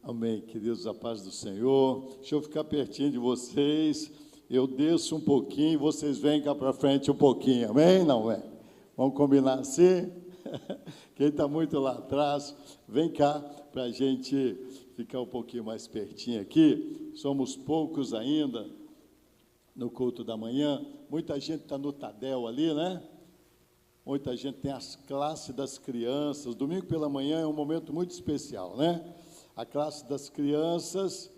Amém, queridos, a paz do Senhor. Deixa eu ficar pertinho de vocês. Eu desço um pouquinho, vocês vêm cá para frente um pouquinho, amém? Não é? Vamos combinar assim? Quem está muito lá atrás, vem cá para a gente ficar um pouquinho mais pertinho aqui. Somos poucos ainda no culto da manhã. Muita gente está no Tadel ali, né? Muita gente tem as classes das crianças. Domingo pela manhã é um momento muito especial, né? A classe das crianças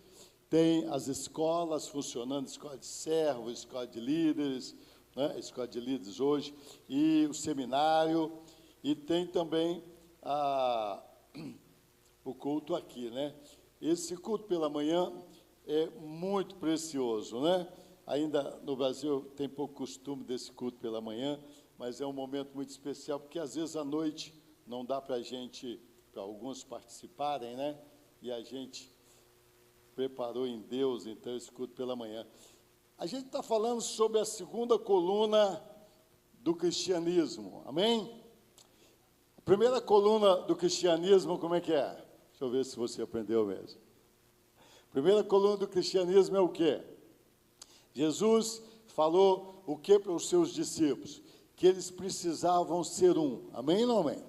tem as escolas funcionando, escola de servos, escola de líderes, né? Escola de líderes hoje, e o seminário, e tem também o culto aqui, né? Esse culto pela manhã é muito precioso, né? Ainda no Brasil tem pouco costume desse culto pela manhã, mas é um momento muito especial, porque às vezes à noite não dá para para alguns participarem, né? E a gente preparou em Deus, então, esse culto pela manhã. A gente está falando sobre a segunda coluna do cristianismo, amém? A primeira coluna do cristianismo, como é que é? Deixa eu ver se você aprendeu mesmo. A primeira coluna do cristianismo é o quê? Jesus falou o que para os seus discípulos? Que eles precisavam ser um, amém ou não amém?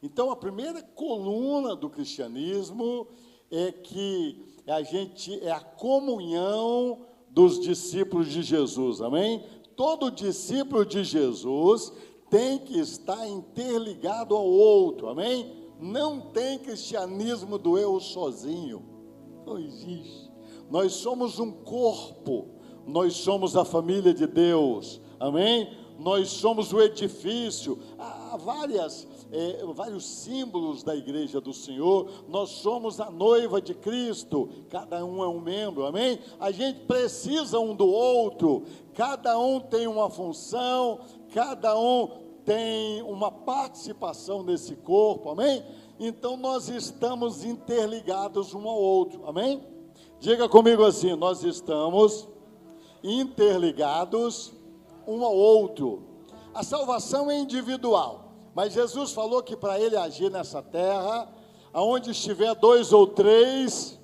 Então, a primeira coluna do cristianismo é que é a comunhão dos discípulos de Jesus, amém? Todo discípulo de Jesus tem que estar interligado ao outro, amém? Não tem cristianismo do eu sozinho, não existe. Nós somos um corpo, nós somos a família de Deus, amém? Nós somos o edifício. Há vários símbolos da igreja do Senhor. Nós somos a noiva de Cristo, cada um é um membro, amém? A gente precisa um do outro, cada um tem uma função, cada um tem uma participação nesse corpo, amém? Então nós estamos interligados um ao outro, amém? Diga comigo assim: nós estamos interligados um ao outro. A salvação é individual, mas Jesus falou que para ele agir nessa terra, aonde estiver 2 ou 3,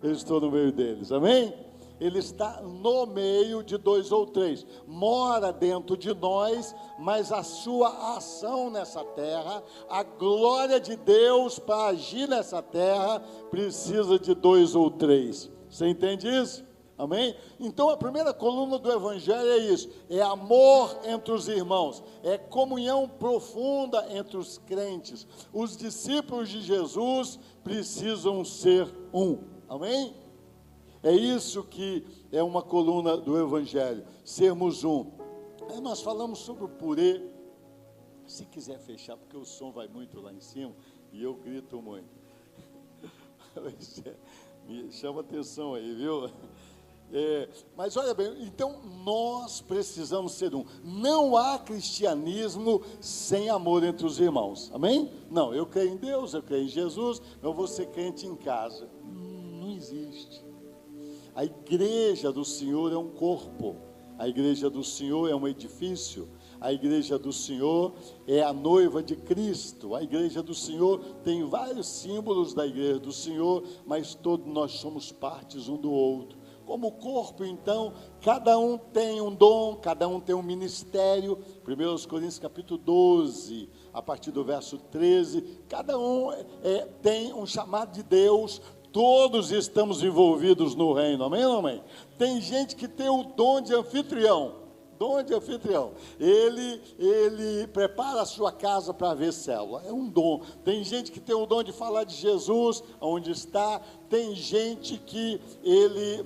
eu estou no meio deles, amém? Ele está no meio de 2 ou 3, mora dentro de nós, mas a sua ação nessa terra, a glória de Deus para agir nessa terra, precisa de 2 ou 3, você entende isso? Amém? Então a primeira coluna do Evangelho é isso, é amor entre os irmãos, é comunhão profunda entre os crentes. Os discípulos de Jesus precisam ser um, amém? É isso que é uma coluna do Evangelho, sermos um. Aí nós falamos sobre o purê, se quiser fechar, porque o som vai muito lá em cima, e eu grito muito. Me chama atenção aí, viu? Mas olha bem, então nós precisamos ser um. Não há cristianismo sem amor entre os irmãos, amém? Não, eu creio em Deus, eu creio em Jesus, eu vou ser crente em casa. Não existe. A igreja do Senhor é um corpo, a igreja do Senhor é um edifício, a igreja do Senhor é a noiva de Cristo, a igreja do Senhor tem vários símbolos da igreja do Senhor, mas todos nós somos partes um do outro. Como corpo, então, cada um tem um dom, cada um tem um ministério. 1 Coríntios capítulo 12, a partir do verso 13, cada um tem um chamado de Deus. Todos estamos envolvidos no reino, amém ou não amém? Tem gente que tem o dom de anfitrião. Ele prepara a sua casa para ver célula, é um dom. Tem gente que tem o dom de falar de Jesus, onde está. Tem gente que ele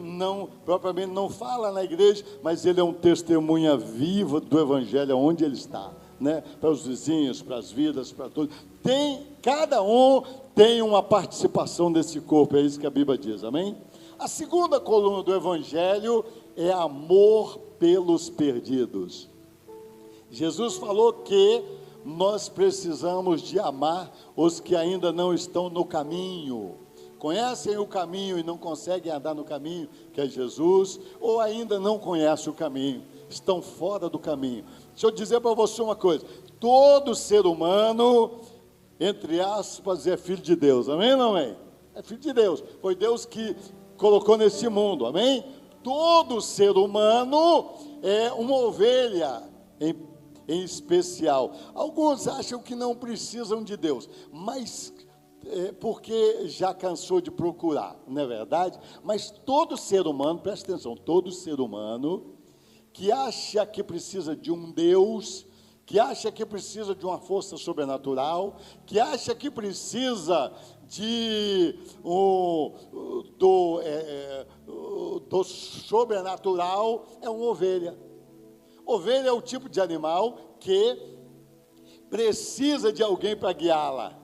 propriamente não fala na igreja, mas ele é um testemunha viva do Evangelho, onde ele está, né? Para os vizinhos, para as vidas, para todos. Cada um tem uma participação desse corpo, é isso que a Bíblia diz, amém? A segunda coluna do Evangelho é amor pelos perdidos. Jesus falou que nós precisamos de amar os que ainda não estão no caminho. Conhecem o caminho e não conseguem andar no caminho, que é Jesus, ou ainda não conhecem o caminho, estão fora do caminho. Deixa eu dizer para você uma coisa: todo ser humano, entre aspas, é filho de Deus, amém ou não amém? é filho de Deus. Foi Deus que colocou nesse mundo, amém? Todo ser humano é uma ovelha em especial. Alguns acham que não precisam de Deus, mas porque já cansou de procurar, não é verdade? Mas todo ser humano, presta atenção, todo ser humano que acha que precisa de um Deus, que acha que precisa de uma força sobrenatural, que acha que precisa do sobrenatural, é uma ovelha. Ovelha é o tipo de animal que precisa de alguém para guiá-la.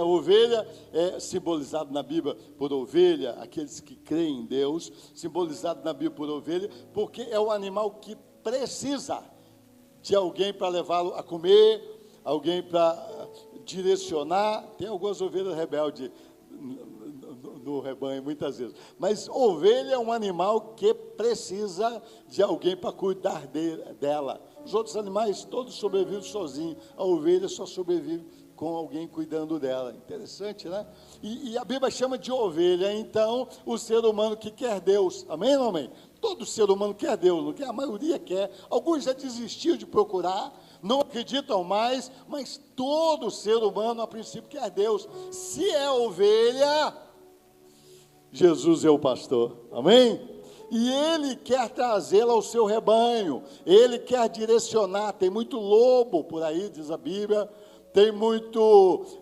Ovelha é simbolizado na Bíblia por ovelha, aqueles que creem em Deus, simbolizado na Bíblia por ovelha, porque é o animal que precisa de alguém para levá-lo a comer, alguém para direcionar. Tem algumas ovelhas rebeldes no rebanho, muitas vezes. Mas ovelha é um animal que precisa de alguém para cuidar dela. Os outros animais todos sobrevivem sozinhos. A ovelha só sobrevive com alguém cuidando dela. Interessante, né? E a Bíblia chama de ovelha, então, o ser humano que quer Deus. Amém ou não amém? Todo ser humano quer Deus, não quer? A maioria quer. Alguns já desistiram de procurar, não acreditam mais, mas todo ser humano, a princípio, quer Deus. Se é ovelha, Jesus é o pastor. Amém? E Ele quer trazê-la ao seu rebanho. Ele quer direcionar. Tem muito lobo por aí, diz a Bíblia. Tem muitos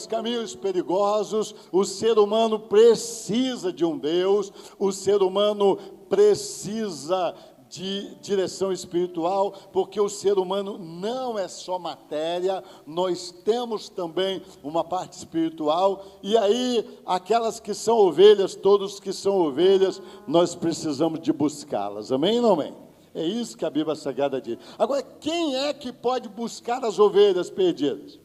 caminhos perigosos. O ser humano precisa de um Deus. O ser humano precisa de direção espiritual, porque o ser humano não é só matéria, nós temos também uma parte espiritual, e aí, aquelas que são ovelhas, todos que são ovelhas, nós precisamos de buscá-las, amém ou não amém? É isso que a Bíblia Sagrada diz. Agora, quem é que pode buscar as ovelhas perdidas?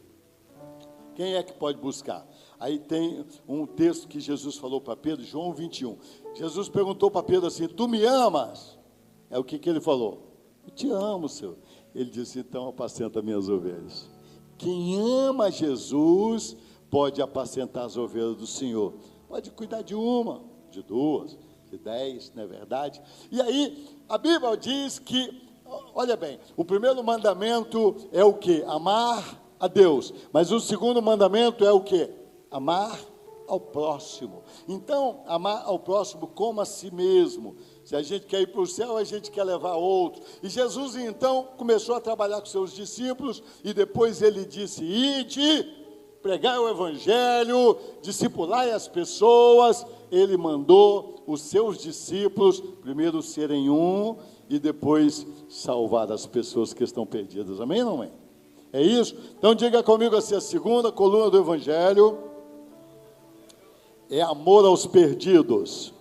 Quem é que pode buscar? Aí tem um texto que Jesus falou para Pedro, João 21. Jesus perguntou para Pedro assim: tu me amas? É o que ele falou? Eu te amo, Senhor. Ele disse: então apacenta minhas ovelhas. Quem ama Jesus pode apacentar as ovelhas do Senhor. Pode cuidar de uma, de duas, de 10, não é verdade? E aí, a Bíblia diz que, olha bem, o primeiro mandamento é o quê? Amar a Deus. Mas o segundo mandamento é o quê? Amar ao próximo. Então, amar ao próximo como a si mesmo. Se a gente quer ir para o céu, a gente quer levar outro. E Jesus, então, começou a trabalhar com seus discípulos, e depois ele disse: ide, pregai o evangelho, discipulai as pessoas. Ele mandou os seus discípulos primeiro serem um, e depois salvar as pessoas que estão perdidas. Amém ou não amém? É isso? Então diga comigo assim: a segunda coluna do evangelho é amor aos perdidos,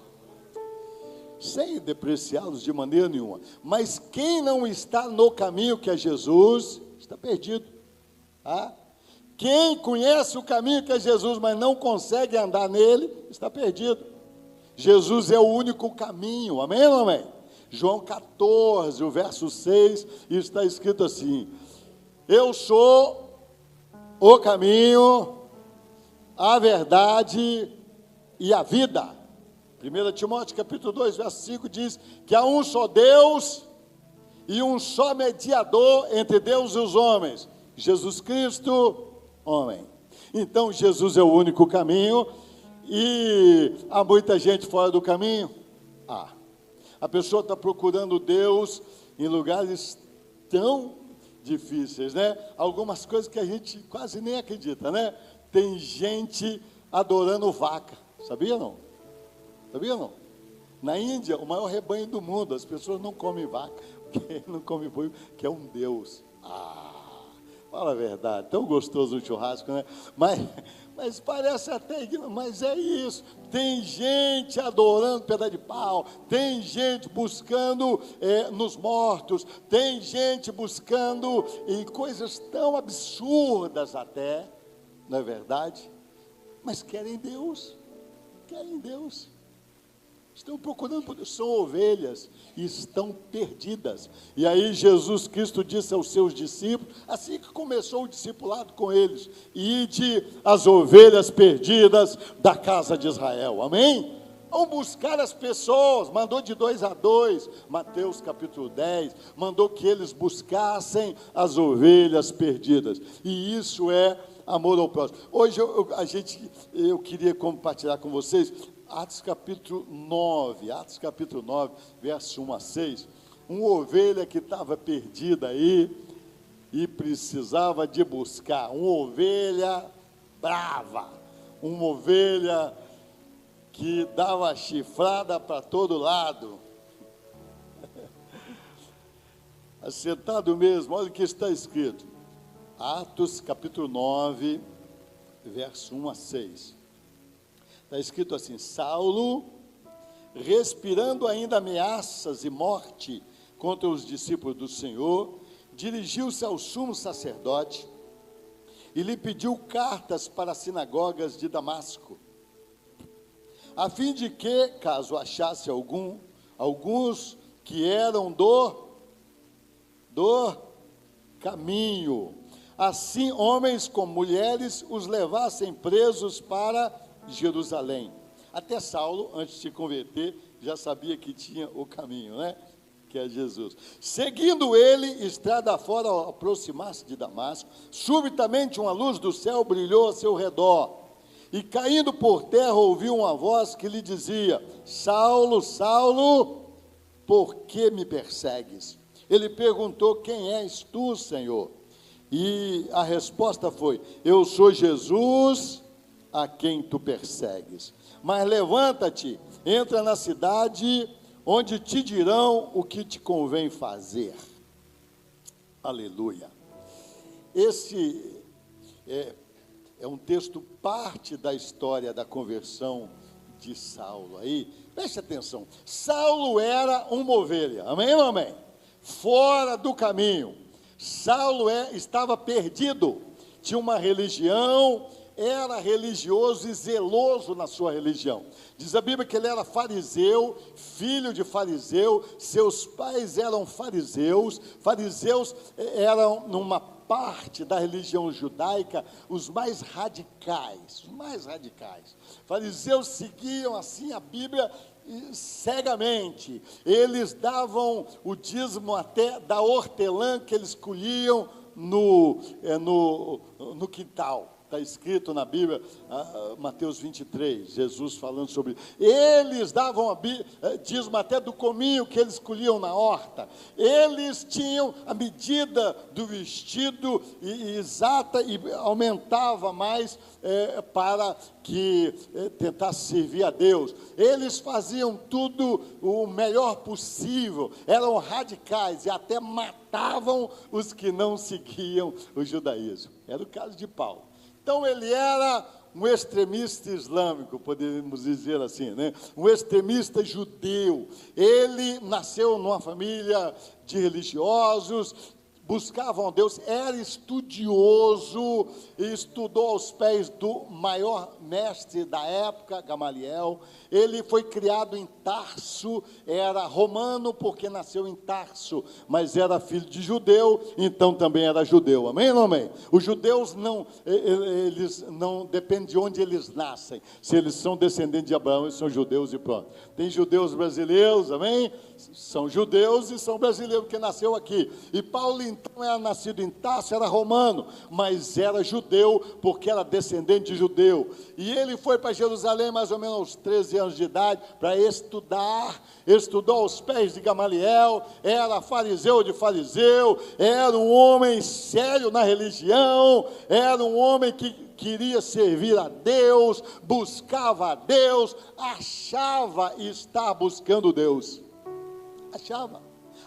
sem depreciá-los de maneira nenhuma. Mas quem não está no caminho que é Jesus, está perdido. Tá? Quem conhece o caminho que é Jesus, mas não consegue andar nele, está perdido. Jesus é o único caminho, amém ou não amém? João 14, o verso 6, está escrito assim: eu sou o caminho, a verdade e a vida. 1 Timóteo capítulo 2, verso 5 diz que há um só Deus e um só mediador entre Deus e os homens, Jesus Cristo, homem. Então Jesus é o único caminho. E há muita gente fora do caminho? A pessoa está procurando Deus em lugares tão difíceis, né? Algumas coisas que a gente quase nem acredita, né? Tem gente adorando vaca, sabia não? Sabia não? Na Índia, o maior rebanho do mundo, as pessoas não comem vaca, porque não comem boi, que é um Deus. Fala a verdade, tão gostoso o churrasco, né? Mas parece até ignorante, mas é isso. Tem gente adorando pedaço de pau, tem gente buscando nos mortos, tem gente buscando em coisas tão absurdas até, não é verdade? Mas querem Deus, querem Deus. Estão procurando, são ovelhas e estão perdidas. E aí Jesus Cristo disse aos seus discípulos, assim que começou o discipulado com eles: ide as ovelhas perdidas da casa de Israel. Amém? Vão buscar as pessoas, mandou de 2 a 2, Mateus capítulo 10, mandou que eles buscassem as ovelhas perdidas. E isso é amor ao próximo. Hoje eu queria compartilhar com vocês Atos capítulo 9, verso 1 a 6, uma ovelha que estava perdida aí e precisava de buscar, uma ovelha brava, uma ovelha que dava chifrada para todo lado, assentado mesmo. Olha o que está escrito, Atos capítulo 9, verso 1 a 6. Está escrito assim: Saulo, respirando ainda ameaças e morte contra os discípulos do Senhor, dirigiu-se ao sumo sacerdote e lhe pediu cartas para as sinagogas de Damasco, a fim de que, caso achasse alguns que eram do caminho, assim homens como mulheres os levassem presos para Jerusalém. Até Saulo, antes de se converter, já sabia que tinha o caminho, né? Que é Jesus. Seguindo ele, estrada fora, ao aproximar-se de Damasco, subitamente uma luz do céu brilhou a seu redor, e caindo por terra ouviu uma voz que lhe dizia: Saulo, Saulo, por que me persegues? Ele perguntou: quem és tu, Senhor? E a resposta foi: eu sou Jesus a quem tu persegues. Mas levanta-te, entra na cidade, onde te dirão o que te convém fazer. Aleluia. Esse é um texto, parte da história da conversão de Saulo. Aí, preste atenção, Saulo era uma ovelha, amém ou amém? Fora do caminho. Saulo estava perdido, tinha uma religião, era religioso e zeloso na sua religião. Diz a Bíblia que ele era fariseu, filho de fariseu, seus pais eram fariseus. Fariseus eram, numa parte da religião judaica, os mais radicais. Fariseus seguiam assim a Bíblia cegamente. Eles davam o dízimo até da hortelã que eles colhiam no quintal. Está escrito na Bíblia, Mateus 23, Jesus falando sobre isso. Eles davam dízimo até do cominho que eles colhiam na horta. Eles tinham a medida do vestido exata e aumentava mais para que tentasse servir a Deus. Eles faziam tudo o melhor possível, eram radicais e até matavam os que não seguiam o judaísmo. Era o caso de Paulo. Então ele era um extremista islâmico, podemos dizer assim, né? Um extremista judeu. Ele nasceu numa família de religiosos, buscavam a Deus, era estudioso, estudou aos pés do maior mestre da época, Gamaliel. Ele foi criado em Tarso, era romano porque nasceu em Tarso, mas era filho de judeu, então também era judeu, amém ou não amém? Os judeus eles não, depende de onde eles nascem, se eles são descendentes de Abraão, eles são judeus e pronto. Tem judeus brasileiros, amém? São judeus e são brasileiros, que nasceu aqui. E Paulo então era nascido em Tarso, era romano, mas era judeu, porque era descendente de judeu. E ele foi para Jerusalém mais ou menos aos 13 anos de idade, para estudar, estudou aos pés de Gamaliel, era fariseu de fariseu, era um homem sério na religião, era um homem que queria servir a Deus, buscava a Deus, achava estar buscando Deus.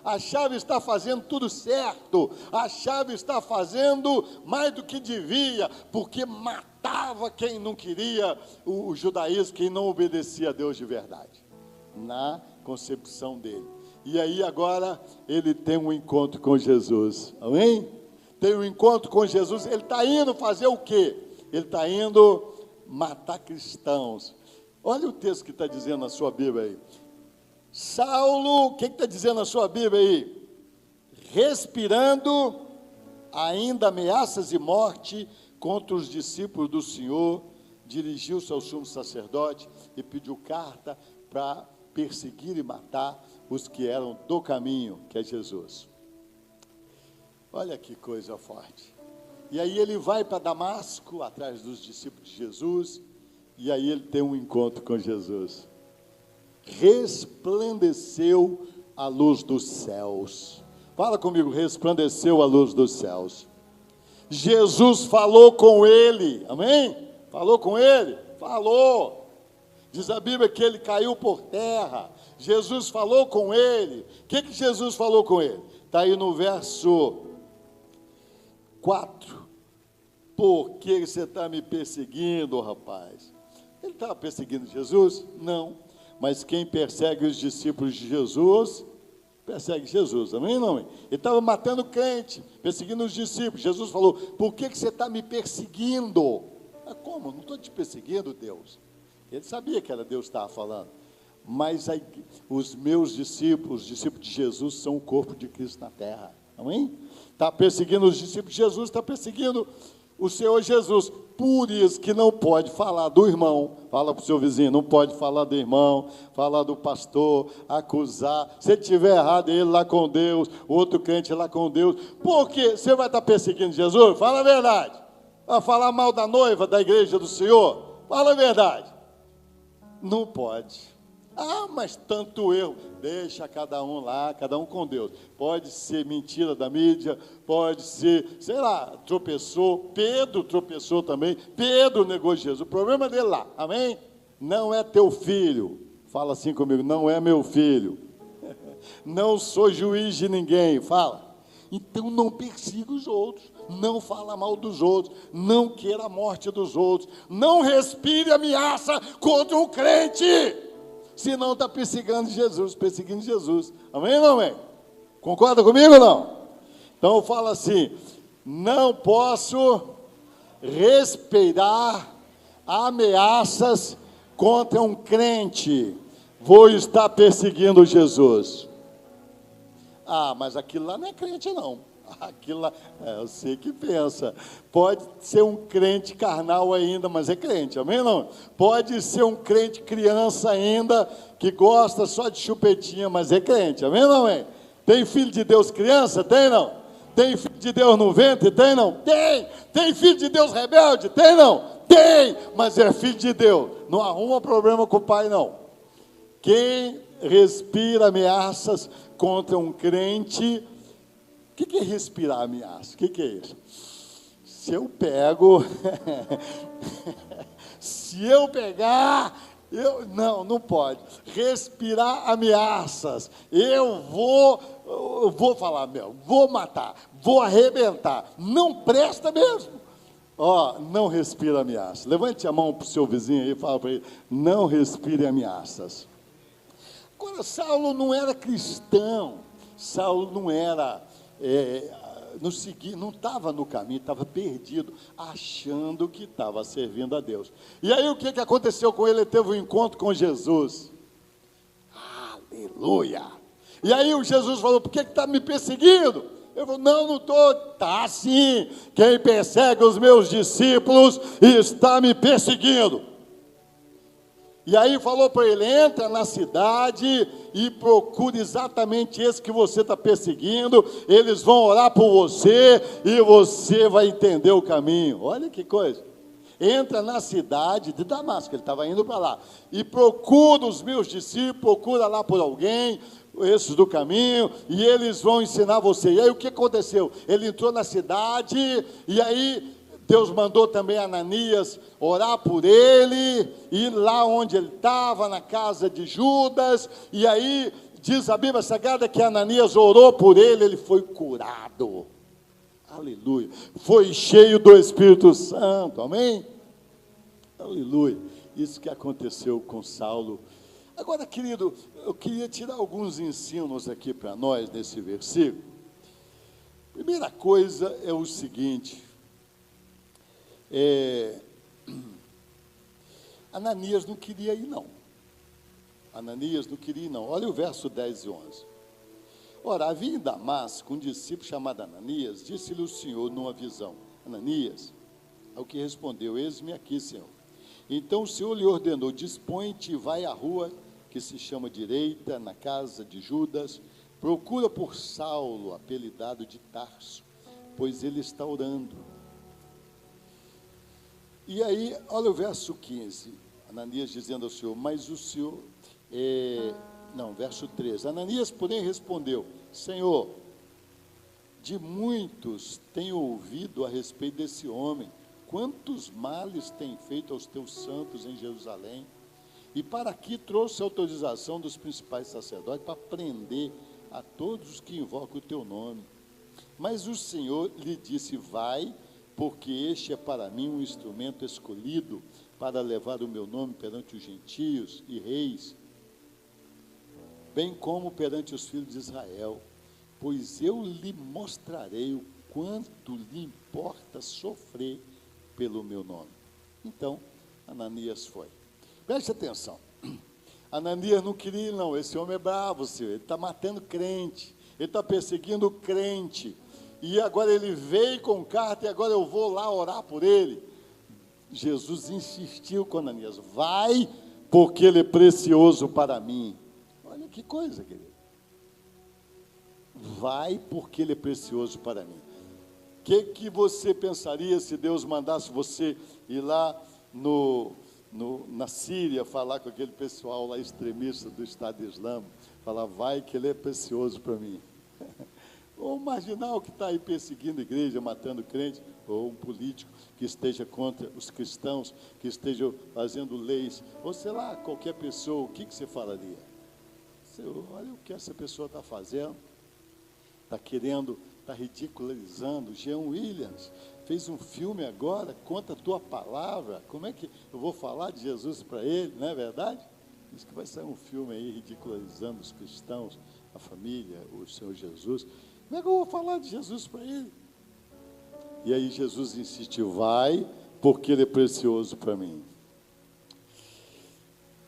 Achava estar fazendo tudo certo, achava estar fazendo mais do que devia, porque matava quem não queria o judaísmo, quem não obedecia a Deus de verdade, na concepção dele. E aí agora ele tem um encontro com Jesus, amém? Tem um encontro com Jesus, ele está indo fazer o quê? Ele está indo matar cristãos. Olha o texto que está dizendo na sua Bíblia aí. Saulo, o que está dizendo a sua Bíblia aí? Respirando ainda ameaças e morte contra os discípulos do Senhor, dirigiu-se ao sumo sacerdote e pediu carta para perseguir e matar os que eram do caminho, que é Jesus. Olha que coisa forte. E aí ele vai para Damasco, atrás dos discípulos de Jesus, e aí ele tem um encontro com Jesus. Resplandeceu a luz dos céus. Fala comigo, resplandeceu a luz dos céus. Jesus falou com ele, amém? Falou com ele? Falou. Diz a Bíblia que ele caiu por terra. Jesus falou com ele. O que Jesus falou com ele? Está aí no verso 4. Por que você está me perseguindo, rapaz? Ele estava perseguindo Jesus? Não. Mas quem persegue os discípulos de Jesus, persegue Jesus, amém ou não? Ele estava matando crente, perseguindo os discípulos. Jesus falou, por que você está me perseguindo? Mas como? Não estou te perseguindo, Deus. Ele sabia que era Deus que estava falando. Mas os meus discípulos, os discípulos de Jesus, são o corpo de Cristo na terra. Amém? Está perseguindo os discípulos de Jesus, está perseguindo o Senhor Jesus. Por isso que não pode falar do irmão. Fala para o seu vizinho, não pode falar do irmão, falar do pastor, acusar. Se tiver errado, ele lá com Deus, outro crente lá com Deus. Por quê? Você vai estar perseguindo Jesus? Fala a verdade. Vai falar mal da noiva da igreja do Senhor? Fala a verdade. Não pode. Ah, mas tanto erro. Deixa cada um lá, cada um com Deus. Pode ser mentira da mídia, pode ser, sei lá, tropeçou. Pedro tropeçou também. Pedro negou Jesus. O problema dele lá, amém? Não é teu filho. Fala assim comigo, não é meu filho. Não sou juiz de ninguém. Fala. Então não persiga os outros, não fala mal dos outros, não queira a morte dos outros, não respire ameaça contra um crente, senão está perseguindo Jesus, amém ou não amém? Concorda comigo ou não? Então eu falo assim, não posso respirar ameaças contra um crente, vou estar perseguindo Jesus. Ah, mas aquilo lá não é crente, não. Aquilo lá, eu sei que pensa. Pode ser um crente carnal ainda, mas é crente, amém não? Pode ser um crente criança ainda, que gosta só de chupetinha, mas é crente, amém não, amém? Tem filho de Deus criança? Tem, não? Tem filho de Deus no ventre? Tem, não? Tem! Tem filho de Deus rebelde? Tem, não? Tem! Mas é filho de Deus. Não arruma problema com o pai, não. Quem respira ameaças contra um crente, o que é respirar ameaça? O que é isso? Se eu pego, se eu pegar, não pode. Respirar ameaças, eu vou falar, vou matar, vou arrebentar, não presta mesmo. Não respira ameaças. Levante a mão para o seu vizinho aí e fala para ele, não respire ameaças. Agora, Saulo não era cristão, Saulo não era, não estava no caminho, estava perdido, achando que estava servindo a Deus. E aí o que aconteceu com ele? Ele teve um encontro com Jesus. Aleluia! E aí o Jesus falou, por que está me perseguindo? Ele falou, não estou. Está sim, quem persegue os meus discípulos está me perseguindo. E aí falou para ele, entra na cidade e procura exatamente esse que você está perseguindo, eles vão orar por você e você vai entender o caminho. Olha que coisa. Entra na cidade de Damasco, ele estava indo para lá, e procura os meus discípulos, procura lá por alguém, esses do caminho, e eles vão ensinar você. E aí o que aconteceu? Ele entrou na cidade, e aí Deus mandou também Ananias orar por ele, ir lá onde ele estava, na casa de Judas, e aí diz a Bíblia Sagrada que Ananias orou por ele, ele foi curado. Aleluia. Foi cheio do Espírito Santo, amém? Aleluia. Isso que aconteceu com Saulo. Agora, querido, eu queria tirar alguns ensinos aqui para nós nesse versículo. Primeira coisa é o seguinte, Ananias não queria ir, não. Ananias não queria ir, não. Olha o verso 10 e 11. Ora, havia em Damasco um discípulo chamado Ananias, disse-lhe o Senhor numa visão: Ananias, ao que respondeu: eis-me aqui, Senhor. Então o Senhor lhe ordenou: dispõe-te e vai à rua que se chama Direita, na casa de Judas, procura por Saulo, apelidado de Tarso, pois ele está orando. E aí, olha o verso 15, Ananias dizendo ao Senhor: mas o Senhor, verso 13, Ananias, porém, respondeu: Senhor, de muitos tenho ouvido a respeito desse homem, quantos males tem feito aos teus santos em Jerusalém, e para aqui trouxe autorização dos principais sacerdotes para prender a todos os que invocam o teu nome. Mas o Senhor lhe disse: vai, porque este é para mim um instrumento escolhido para levar o meu nome perante os gentios e reis, bem como perante os filhos de Israel, pois eu lhe mostrarei o quanto lhe importa sofrer pelo meu nome. Então, Ananias foi. Preste atenção. Ananias não queria ir, não. Esse homem é bravo, senhor. Ele está matando crente. Ele está perseguindo crente. E agora ele veio com carta e agora eu vou lá orar por ele. Jesus insistiu com Ananias: vai, porque ele é precioso para mim. Olha que coisa, querido. Vai, porque ele é precioso para mim. O que você pensaria se Deus mandasse você ir lá na Síria falar com aquele pessoal lá extremista do Estado Islâmico? Falar: vai, que ele é precioso para mim. Ou marginal que está aí perseguindo a igreja, matando crente, ou um político que esteja contra os cristãos, que esteja fazendo leis, ou sei lá, qualquer pessoa, o que você falaria? Olha o que essa pessoa está fazendo, está querendo, está ridicularizando. Jean Williams fez um filme agora, conta a tua palavra. Como é que eu vou falar de Jesus para ele, não é verdade? Diz que vai sair um filme aí ridicularizando os cristãos, a família, o Senhor Jesus. Como é que eu vou falar de Jesus para ele? E aí Jesus insistiu: vai, porque ele é precioso para mim.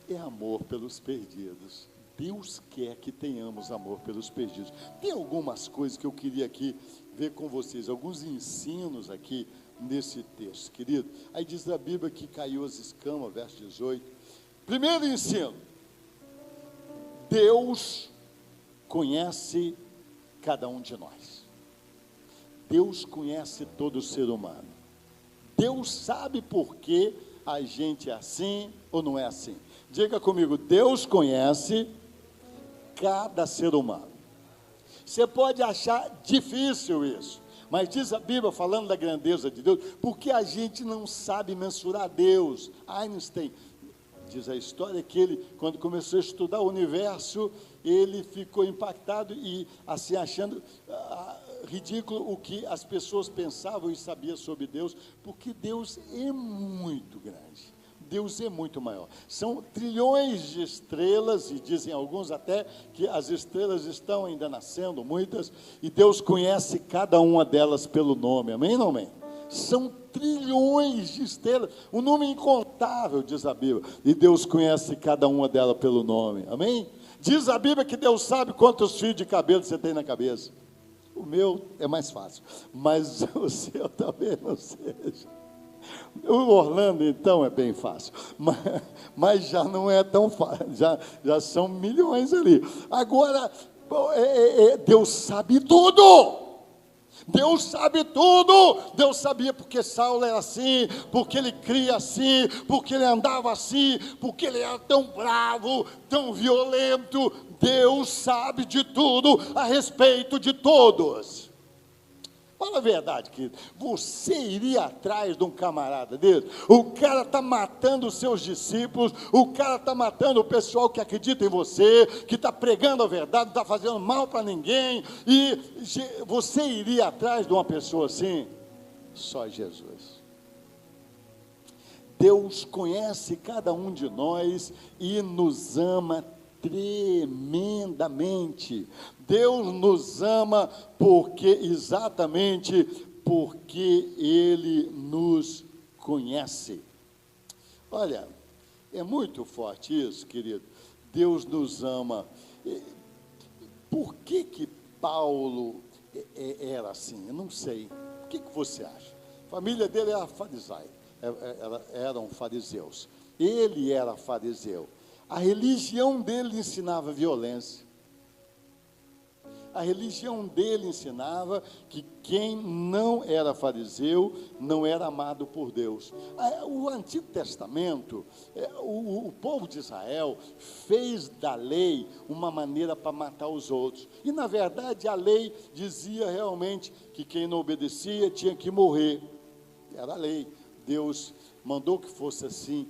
É amor pelos perdidos. Deus quer que tenhamos amor pelos perdidos. Tem algumas coisas que eu queria aqui ver com vocês, alguns ensinos aqui nesse texto, querido. Aí diz a Bíblia que caiu as escamas, verso 18. Primeiro ensino: Deus conhece cada um de nós. Deus conhece todo ser humano. Deus sabe por que a gente é assim ou não é assim. Diga comigo: Deus conhece cada ser humano. Você pode achar difícil isso, mas diz a Bíblia, falando da grandeza de Deus, porque a gente não sabe mensurar Deus. Einstein, diz a história que ele, quando começou a estudar o universo, ele ficou impactado e assim achando ridículo o que as pessoas pensavam e sabiam sobre Deus, porque Deus é muito grande. Deus é muito maior. São trilhões de estrelas, e dizem alguns até que as estrelas estão ainda nascendo, muitas, e Deus conhece cada uma delas pelo nome. Amém ou não amém? São trilhões de estrelas, um número incontável, diz a Bíblia, e Deus conhece cada uma delas pelo nome. Amém? Diz a Bíblia que Deus sabe quantos fios de cabelo você tem na cabeça. O meu é mais fácil, mas o seu talvez não seja. O Orlando, então, é bem fácil, mas já não é tão fácil, já são milhões ali. Agora, Deus sabe tudo. Deus sabe tudo. Deus sabia porque Saulo era assim, porque ele cria assim, porque ele andava assim, porque ele era tão bravo, tão violento. Deus sabe de tudo a respeito de todos. Fala a verdade, querido. Você iria atrás de um camarada dele? O cara está matando os seus discípulos, o cara está matando o pessoal que acredita em você, que está pregando a verdade, não está fazendo mal para ninguém, e você iria atrás de uma pessoa assim? Só Jesus. Deus conhece cada um de nós e nos ama tremendamente. Deus nos ama exatamente porque Ele nos conhece. Olha, é muito forte isso, querido. Deus nos ama. Por que Paulo era assim? Eu não sei. O que você acha? A família dele era fariseu, eram fariseus. Ele era fariseu. A religião dele ensinava violência. A religião dele ensinava que quem não era fariseu não era amado por Deus. O Antigo Testamento, o povo de Israel fez da lei uma maneira para matar os outros. E, na verdade, a lei dizia realmente que quem não obedecia tinha que morrer. Era a lei. Deus mandou que fosse assim.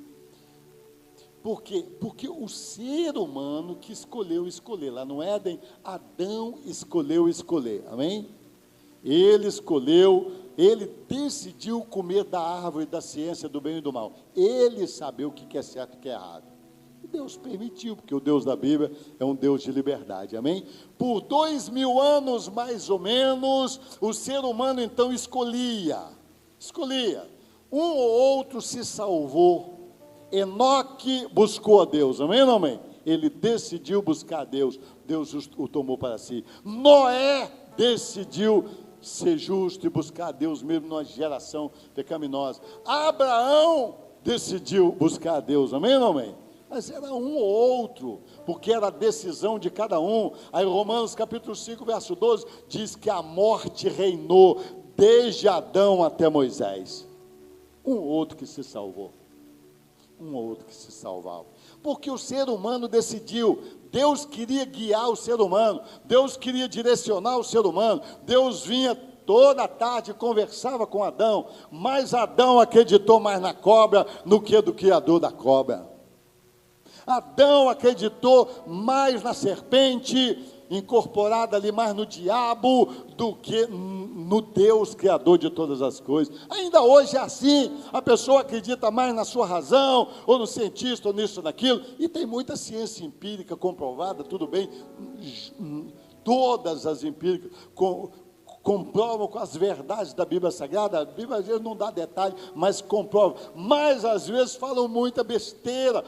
Por quê? Porque o ser humano que escolheu escolher. Lá no Éden, Adão escolheu escolher. Amém? Ele escolheu, ele decidiu comer da árvore da ciência do bem e do mal. Ele sabia o que é certo e o que é errado. E Deus permitiu, porque o Deus da Bíblia é um Deus de liberdade. Amém? Por 2000 anos, mais ou menos, o ser humano então escolhia. Um ou outro se salvou. Enoque buscou a Deus, amém ou não amém? Ele decidiu buscar a Deus, Deus o tomou para si. Noé decidiu ser justo e buscar a Deus mesmo numa geração pecaminosa. Abraão decidiu buscar a Deus, amém ou não amém? Mas era um ou outro, porque era a decisão de cada um. Aí Romanos capítulo 5, verso 12, diz que a morte reinou desde Adão até Moisés. Um ou outro que se salvou. Um ou outro que se salvava, porque o ser humano decidiu. Deus queria guiar o ser humano, Deus queria direcionar o ser humano. Deus vinha toda tarde e conversava com Adão, mas Adão acreditou mais na cobra do que do criador da cobra. Adão acreditou mais na serpente, incorporada ali mais no diabo do que no Deus criador de todas as coisas. Ainda hoje é assim, a pessoa acredita mais na sua razão, ou no cientista, ou nisso, naquilo, e tem muita ciência empírica comprovada, tudo bem, todas as empíricas comprovam com as verdades da Bíblia Sagrada. A Bíblia às vezes não dá detalhe, mas comprova. Mas às vezes falam muita besteira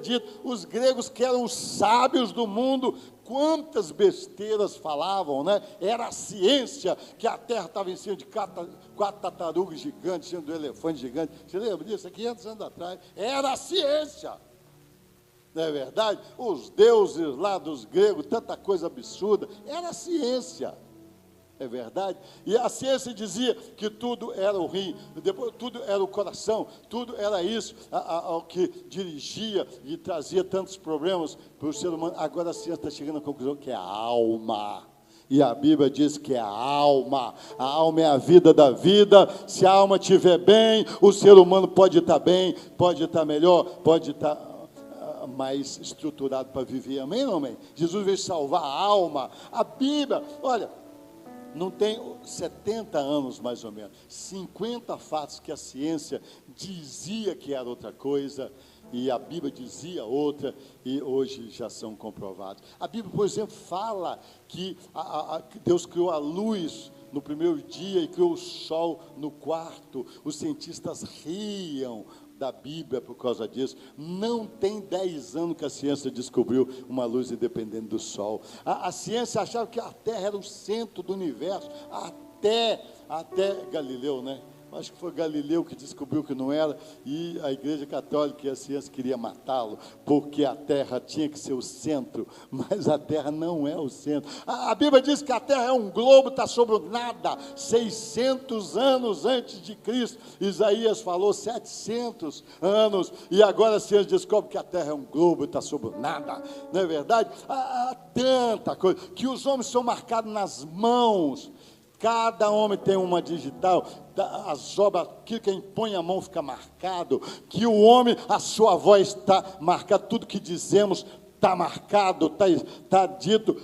dita. Os gregos, que eram os sábios do mundo, quantas besteiras falavam, né? Era a ciência, que a terra estava em cima de 4 tartarugas gigantes, sendo um elefante gigante. Você lembra disso? Há 500 anos atrás. Era a ciência. Não é verdade? Os deuses lá dos gregos, tanta coisa absurda. Era a ciência. É verdade? E a ciência dizia que tudo era o rim, depois tudo era o coração, tudo era isso, ao que dirigia e trazia tantos problemas para o ser humano. Agora a ciência está chegando à conclusão que é a alma. E a Bíblia diz que é a alma é a vida da vida. Se a alma estiver bem, o ser humano pode estar bem, pode estar melhor, pode estar mais estruturado para viver. Amém ou não amém? Jesus veio salvar a alma. A Bíblia, olha, não tem 70 anos mais ou menos, 50 fatos que a ciência dizia que era outra coisa e a Bíblia dizia outra, e hoje já são comprovados. A Bíblia, por exemplo, fala que Deus criou a luz no primeiro dia e criou o sol no quarto. Os cientistas riam da Bíblia por causa disso. Não tem 10 anos que a ciência descobriu uma luz independente do Sol. A ciência achava que a Terra era o centro do universo, até Galileu, né? Acho que foi Galileu que descobriu que não era, e a Igreja Católica e a ciência queria matá-lo, porque a Terra tinha que ser o centro, mas a Terra não é o centro. A Bíblia diz que a Terra é um globo, está sobre o nada, 600 anos antes de Cristo. Isaías falou 700 anos, e agora a ciência descobre que a Terra é um globo, está sobre o nada. Não é verdade? Há tanta coisa, que os homens são marcados nas mãos. Cada homem tem uma digital, as obras, que quem põe a mão fica marcado, que o homem, a sua voz está marcada, tudo que dizemos está marcado, está dito,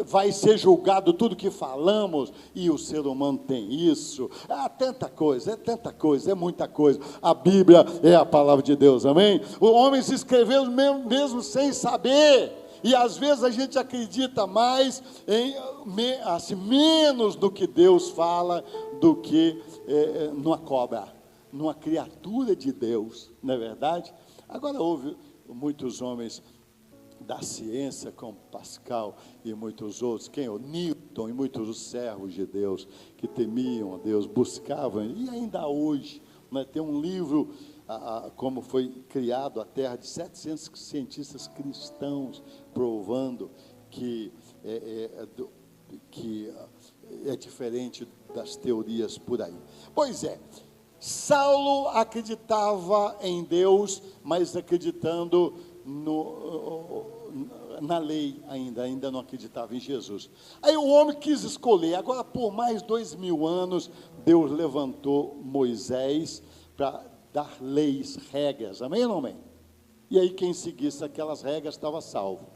vai ser julgado tudo que falamos, e o ser humano tem isso. É tanta coisa, é muita coisa. A Bíblia é a palavra de Deus, amém? O homem se escreveu mesmo sem saber. E às vezes a gente acredita mais assim, menos do que Deus fala do que numa cobra, numa criatura de Deus, não é verdade? Agora muitos homens da ciência, como Pascal e muitos outros, quem? O Newton e muitos servos de Deus, que temiam a Deus, buscavam, e ainda hoje, né, tem um livro, como foi criado a Terra, de 700 cientistas cristãos, provando que é diferente das teorias por aí. Pois é, Saulo acreditava em Deus, mas acreditando na lei ainda não acreditava em Jesus. Aí o homem quis escolher. Agora, por mais 2000 anos, Deus levantou Moisés para dar leis, regras, amém ou não amém? E aí quem seguisse aquelas regras estava salvo.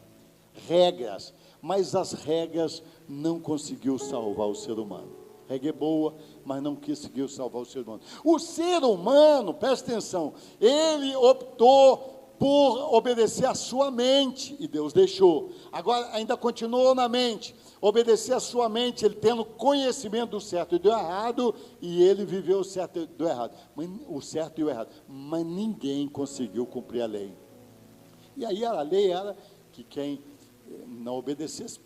Regras, mas as regras não conseguiu salvar o ser humano. Regra é boa, mas não conseguiu salvar o ser humano. O ser humano, presta atenção, ele optou por obedecer à sua mente, e Deus deixou. Agora, ainda continuou na mente, obedecer à sua mente, ele tendo conhecimento do certo e do errado, e ele viveu o certo e do errado, o certo e o errado, mas ninguém conseguiu cumprir a lei. E aí a lei era que quem não obedecesse,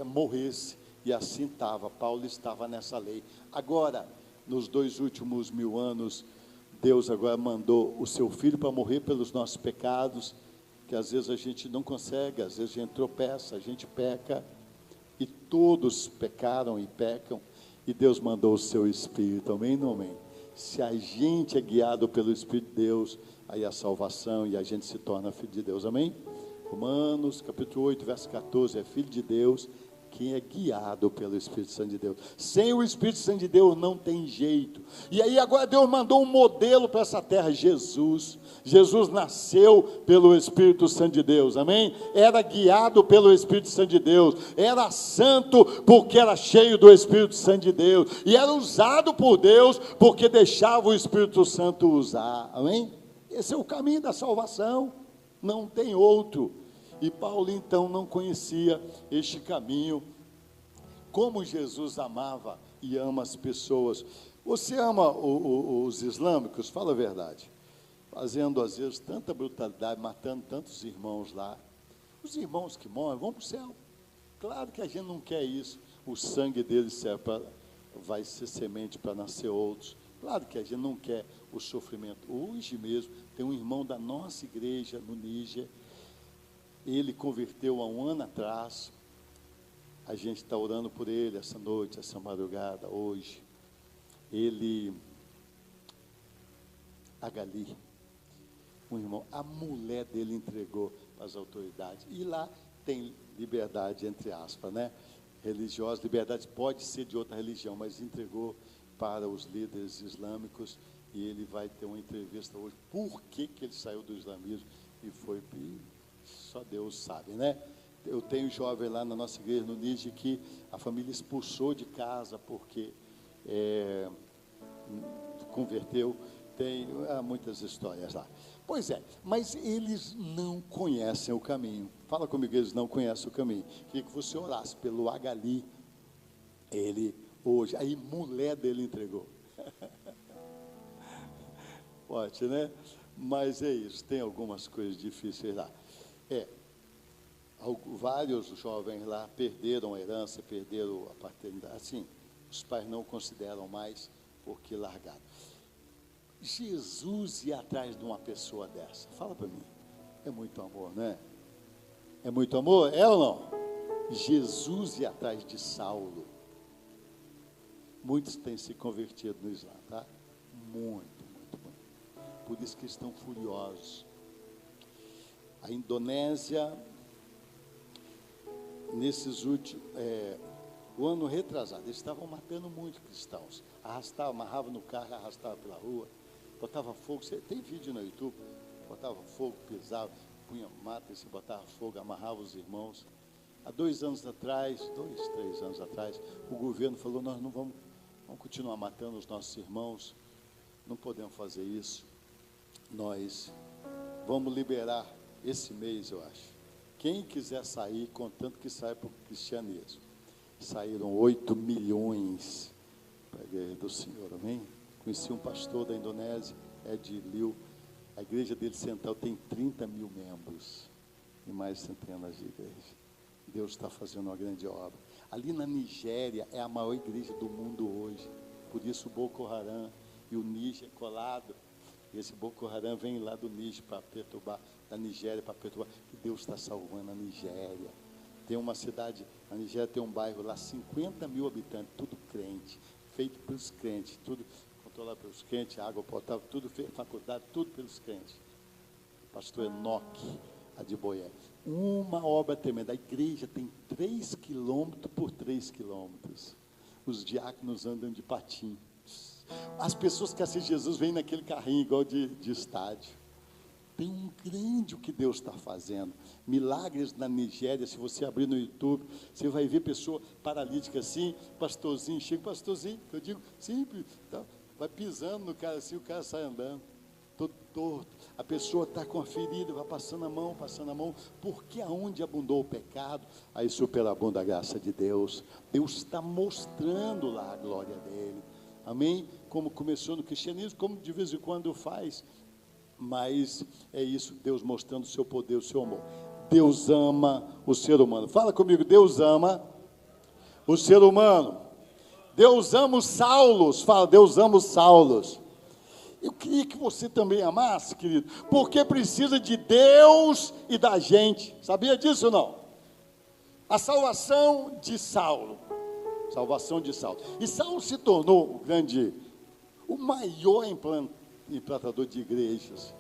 morresse, e assim estava, Paulo estava nessa lei. Agora, nos 2 últimos 1000 anos, Deus agora mandou o seu Filho para morrer pelos nossos pecados, que às vezes a gente não consegue, às vezes a gente tropeça, a gente peca, e todos pecaram e pecam, e Deus mandou o seu Espírito, amém ou não amém? Se a gente é guiado pelo Espírito de Deus, aí a salvação, e a gente se torna filho de Deus, amém? Romanos, capítulo 8, verso 14, é filho de Deus, quem é guiado pelo Espírito Santo de Deus. Sem o Espírito Santo de Deus não tem jeito. E aí agora Deus mandou um modelo para essa terra, Jesus. Jesus nasceu pelo Espírito Santo de Deus, amém? Era guiado pelo Espírito Santo de Deus, era santo porque era cheio do Espírito Santo de Deus, e era usado por Deus porque deixava o Espírito Santo usar, amém? Esse é o caminho da salvação, não tem outro. E Paulo então não conhecia este caminho. Como Jesus amava e ama as pessoas. Você ama os islâmicos? Fala a verdade. Fazendo às vezes tanta brutalidade, matando tantos irmãos lá. Os irmãos que morrem vão para o céu. Claro que a gente não quer isso. O sangue deles vai ser semente para nascer outros. Claro que a gente não quer o sofrimento. Hoje mesmo tem um irmão da nossa igreja no Níger. Ele converteu há 1 ano atrás. A gente está orando por ele essa noite, essa madrugada, hoje. A Gali, um irmão, a mulher dele entregou para as autoridades. E lá tem liberdade, entre aspas, né? Religiosa, liberdade pode ser de outra religião, mas entregou para os líderes islâmicos. E ele vai ter uma entrevista hoje. Por que ele saiu do islamismo e foi... Só Deus sabe, né? Eu tenho jovem lá na nossa igreja, no Níger, que a família expulsou de casa porque converteu. Tem muitas histórias lá. Pois é, mas eles não conhecem o caminho. Fala comigo, eles não conhecem o caminho. Queria que você orasse pelo Agali. Ele hoje, aí mulher dele entregou. Pode, né? Mas é isso, tem algumas coisas difíceis lá. Vários jovens lá perderam a herança, perderam a paternidade. Assim, os pais não consideram mais porque largaram. Jesus ia atrás de uma pessoa dessa. Fala para mim. É muito amor, não é? É muito amor? É ou não? Jesus ia atrás de Saulo. Muitos têm se convertido no Islã, tá? Muito, muito, muito. Por isso que estão furiosos. A Indonésia, nesses últimos, o ano retrasado, eles estavam matando muitos cristãos. Amarrava no carro, arrastava pela rua, botava fogo. Tem vídeo no YouTube, botava fogo, pisava, punha mata, se botava fogo, amarrava os irmãos. Há 2 anos atrás, 3 anos atrás, o governo falou, nós não vamos continuar matando os nossos irmãos, não podemos fazer isso. Nós vamos liberar esse mês, eu acho. Quem quiser sair, contanto que saia para o cristianismo. Saíram 8 milhões para a igreja do Senhor, amém? Conheci um pastor da Indonésia, Ed Liu. A igreja dele central tem 30 mil membros e mais centenas de igrejas. Deus está fazendo uma grande obra. Ali na Nigéria é a maior igreja do mundo hoje. Por isso o Boko Haram e o Níger colado. E esse Boko Haram vem lá do Níger para perturbar, da Nigéria para perturbar. E Deus está salvando a Nigéria. Tem uma cidade, a Nigéria tem um bairro lá, 50 mil habitantes, tudo crente, feito pelos crentes, tudo controlado pelos crentes, água potável, tudo feito, faculdade, tudo pelos crentes. Pastor Enoque, a de Boé. Uma obra tremenda. A igreja tem 3 quilômetros por 3 quilômetros. Os diáconos andam de patins. As pessoas que assistem Jesus vêm naquele carrinho igual de estádio. Tem um grande o que Deus está fazendo. Milagres na Nigéria, se você abrir no YouTube, você vai ver pessoa paralítica assim, pastorzinho, chega pastorzinho, eu digo, simples, tá, vai pisando no cara assim, o cara sai andando, todo torto. A pessoa está com a ferida, vai passando a mão, porque aonde abundou o pecado, aí superabunda a graça de Deus. Deus está mostrando lá a glória dele. Amém? Como começou no cristianismo, como de vez em quando faz. Mas é isso, Deus mostrando o seu poder, o seu amor. Deus ama o ser humano. Fala comigo, Deus ama o ser humano. Deus ama os Saulos. Fala, Deus ama os Saulos. Eu queria que você também amasse, querido, porque precisa de Deus e da gente. Sabia disso ou não? A salvação de Saulo. Salvação de Saulo. E Saulo se tornou o maior implantador de igrejas.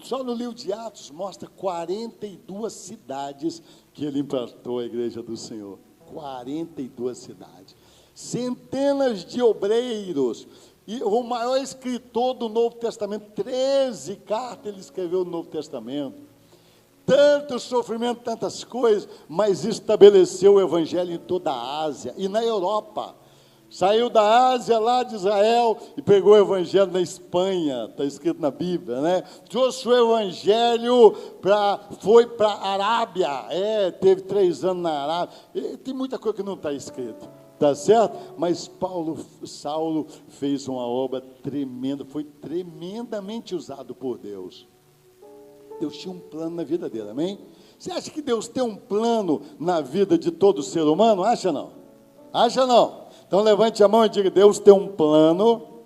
Só no livro de Atos mostra 42 cidades que ele implantou a igreja do Senhor. 42 cidades. Centenas de obreiros. E o maior escritor do Novo Testamento, 13 cartas ele escreveu no Novo Testamento. Tanto sofrimento, tantas coisas, mas estabeleceu o evangelho em toda a Ásia e na Europa. Saiu da Ásia, lá de Israel, e pregou o evangelho na Espanha, está escrito na Bíblia, né? Trouxe o evangelho, foi para a Arábia, teve 3 anos na Arábia. Tem muita coisa que não está escrito, tá certo? Mas Saulo fez uma obra tremenda, foi tremendamente usado por Deus. Deus tinha um plano na vida dele, amém? Você acha que Deus tem um plano na vida de todo ser humano? Acha não? Acha não? Então levante a mão e diga, Deus tem um plano